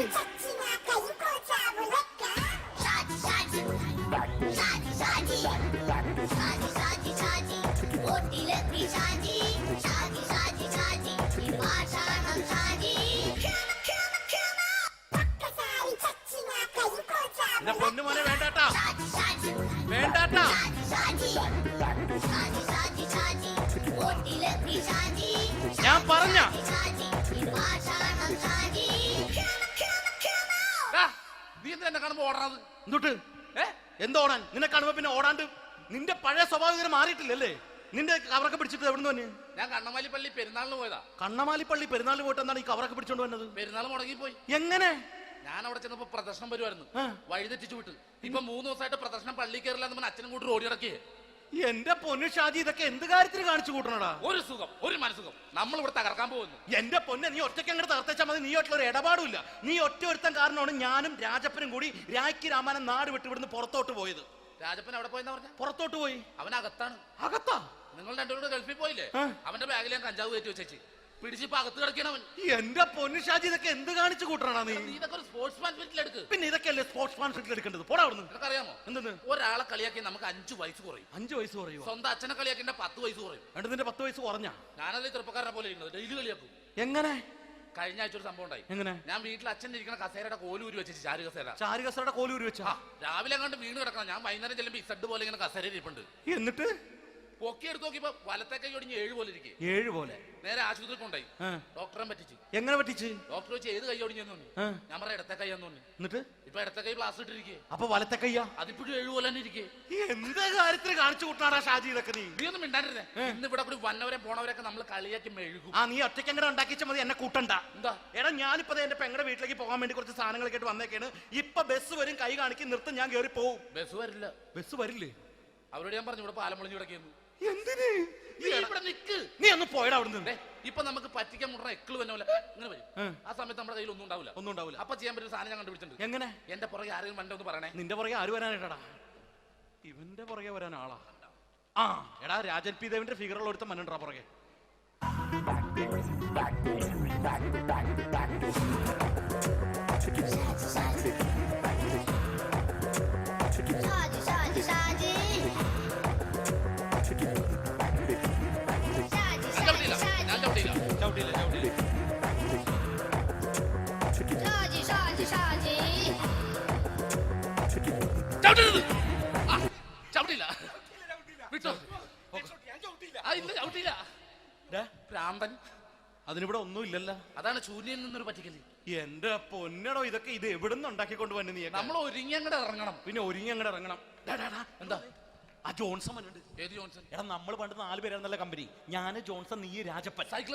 പൊന്നുമോനെ വേണ്ടാട്ടാ, വേണ്ടാട്ടാ. ഞാൻ പറഞ്ഞ നീ എന്നെ കാണുമ്പോ ഓടാത് എന്തൊട്ട്? എന്തോടാൻ? നിന്നെ കാണുമ്പോ പിന്നെ ഓടാണ്ട് നിന്റെ പഴയ സ്വഭാവം മാറിയിട്ടില്ലല്ലേ? നിന്റെ കവറൊക്കെ പിടിച്ചിട്ട് എവിടുന്ന് തന്നെ? ഞാൻ കണ്ണമാലി പള്ളി പെരുന്നാളിന് പോയതാ. കണ്ണമാലി പള്ളി പെരുന്നാളിന് പോയിട്ട് എന്താണ് ഈ കവറൊക്കെ പിടിച്ചോണ്ട് വന്നത്? പെരുന്നാൾ മുടങ്ങിപ്പോയി. എങ്ങനെ? ഞാൻ അവിടെ ചെന്നപ്പോ പ്രദർശനം വരുമായിരുന്നു, വഴിതെറ്റിച്ചു വിട്ട്. ഇപ്പൊ 3 ദിവസമായിട്ട് പ്രദർശനം പള്ളി കയറില്ല എന്ന് അച്ഛനും കൂട്ടി ഓടി ഇറക്കിയേ. എന്റെ പൊന്നു ഷാജി, ഇതൊക്കെ എന്ത് കാര്യത്തിന് കാണിച്ചു കൂട്ടണടാ? ഒരു സുഖം, ഒരു മനസുഖം. നമ്മൾ ഇവിടെ തകർക്കാൻ പോകുന്നു. എന്റെ പൊന്നെ, നീ ഒറ്റയ്ക്ക് അങ്ങോട്ട് തകർത്തേച്ചാൽ മതി. നീ ഒറ്റ ഒരു ഇടപാടുമില്ല. നീ ഒറ്റ ഒരുത്തൻ കാരണമാണ് ഞാനും രാജപ്പനും കൂടി രാഖി രാമായണം നാട് വിട്ട് ഇവിടുന്ന് പുറത്തോട്ട് പോയത്. രാജപ്പൻ എവിടെ പോയെന്ന് പറഞ്ഞ? പുറത്തോട്ട് പോയി. അവനകത്താണ്. അകത്താ? നിങ്ങൾ രണ്ടുപേരും ഗൾഫിൽ പോയില്ലേ? അവന്റെ ബാഗിൽ ഞാൻ കഞ്ചാവ് കയറ്റി വെച്ചേച്ച് പിടിച്ചിപ്പോ അകത്ത് കിടക്കണവൻ. എന്റെ പൊന്നു ഷാജി, ഇതൊക്കെ എന്ത് കാണിച്ചു കൂട്ടണ നീ? ഇതൊക്കെ ഒരു സ്പോർട്സ്മാൻ ഫീൽഡിൽ എടുക്ക്. പിന്നെ ഇതൊക്കെയല്ലേ സ്പോർട്സ്മാൻ ഫീൽഡിൽ എടുക്കേണ്ടത്? പോടാ അവിടുന്ന്. നിനക്കറിയാമോ എന്തെന്ന്? ഒരാളെ കളിയാക്കി നമുക്ക് 5 വയസ്സ് കുറയും. 5 വയസ്സ് കുറയും? സ്വന്തം അച്ഛനെ കളിയാക്കി 10 വയസ്സ് കുറയും. എന്നിട്ട് നിന്റെ 10 വയസ്സ് കുറഞ്ഞ? ഞാനല്ലേ ചെറുപ്പക്കാരനെ പോലെ ഇരിക്കുന്നത്, ഡെയിലി കളിയാക്കും. എങ്ങനെ? കഴിഞ്ഞ ആഴ്ച ഒരു സംഭവം ഉണ്ടായി. എങ്ങനെ? ഞാൻ വീട്ടിൽ അച്ഛൻ ഇരിക്കുന്ന കസേരയുടെ കോലൂരി വെച്ചു. ചാരു കസേരയുടെ കോലൂരി വെച്ചാ? രാവിലെ അങ്ങോട്ട് വീണ് കിടക്കണം. ഞാൻ വൈകുന്നേരം ചെല്ലുമ്പോ ഇസഡ് പോലെ ഇങ്ങനെ കസേര ഇരിപ്പുണ്ട്. എന്നിട്ട് പൊക്കി എടുത്ത് നോക്കിയപ്പോ വലത്തെ കൈ ഒടിഞ്ഞ് 7 പോലെ ഇരിക്കും. 7 പോലെ? നേരെ ആശുപത്രി കൊണ്ടായി. ഡോക്ടറെ പറ്റിച്ചു. എങ്ങനെ പറ്റിച്ച്? ഡോക്ടർ വെച്ച് ഏത് കൈ ഒടിഞ്ഞെന്ന് തോന്നി. ഞാൻ പറയാം ഇടത്തെ കൈ എന്ന് തോന്നി. എന്നിട്ട് ഇപ്പൊ ഇടത്തെ കൈ പ്ലാസ്റ്റർ ഇട്ടിരിക്കേ. അപ്പൊ വലത്തെ കയ്യാ? അതിപ്പോഴും 7 പോലെ തന്നെ ഇരിക്കേ. എന്ത് കാര്യത്തിന് കാണിച്ചു കൂട്ടാടാ ഷാജി ഇതൊക്കെ? നീ ഒന്നും മിണ്ടാണ്ടിരുന്നേ. ഇന്ന് ഇവിടെ കൂടി വന്നവരെ പോണവരൊക്കെ നമ്മൾ കളിയാക്കി മെഴുകും. നീ ഒറ്റയ്ക്ക് എങ്ങനെ ഉണ്ടാക്കിച്ചാൽ മതി, എന്നെ കൂട്ടണ്ട. എന്താ? എടാ, ഞാനിപ്പോ എന്റെ പെങ്ങളുടെ വീട്ടിലേക്ക് പോകാൻ വേണ്ടി കുറച്ച് സാധനങ്ങളൊക്കെ ആയിട്ട് വന്നേക്കാണ്. ഇപ്പൊ ബസ് വരും, കൈ കാണിക്കി നിർത്തും, ഞാൻ കയറി പോവും. ബസ് വരില്ല. ബസ് വരില്ലേ? അവരോട് ഞാൻ പറഞ്ഞു ഇവിടെ പാലം പൊളിഞ്ഞു കിടക്കുന്നു. എന്തിന്? ഇവിടെ നിക്ക്. നീ ഒന്ന് പോയടാ അവിടുന്ന്. ഇപ്പൊ നമുക്ക് പറ്റിക്കാൻ മുട എക്കിള് വന്ന പോലെ ഇങ്ങനെ വരും. ആ സമയത്ത് നമ്മുടെ കയ്യിൽ ഒന്നും ഉണ്ടാവില്ല. അപ്പൊ ചെയ്യാൻ പറ്റുന്ന സാധനം ഞാൻ കണ്ടുപിടിച്ചിട്ടുണ്ട്. എങ്ങനെ? എന്റെ പുറകെ ആരെങ്കിലും വണ്ടി ഒന്ന് പറയണേ. നിന്റെ പുറകെ ആര് വരാനായിട്ടാ? ഇവന്റെ പുറകെ വരാൻ ആളാ? എടാ, രാജൻ പി ദേവിന്റെ ഫിഗറുള്ള ഒരുത്ത മനുണ്ടാ പുറകെ. അതിനിവിടെ ഒന്നും ഇല്ലല്ലോ. അതാണ് ശൂന്യൻ നിന്നൊരു പറ്റിക്കല്. എന്റെ പൊന്നടോ, ഇതൊക്കെ ഇത് എവിടുന്ന് ഉണ്ടാക്കിക്കൊണ്ട് വന്നു നീ? നമ്മൾ ഒരുങ്ങി അങ്ങോട്ട് ഇറങ്ങണം. പിന്നെ ഒരുങ്ങി അങ്ങോട്ട് ഇറങ്ങണം. എന്താ? ആ ജോൺസൺ വന്നിട്ടുണ്ട്. ഏത് ജോൺസൺ? എടാ, നമ്മൾ പണ്ട് 4 പേരായിരുന്നല്ല കമ്പനി. ഞാന്, ജോൺസൺ, നീ, രാജപ്പൻ. സൈക്കിൾ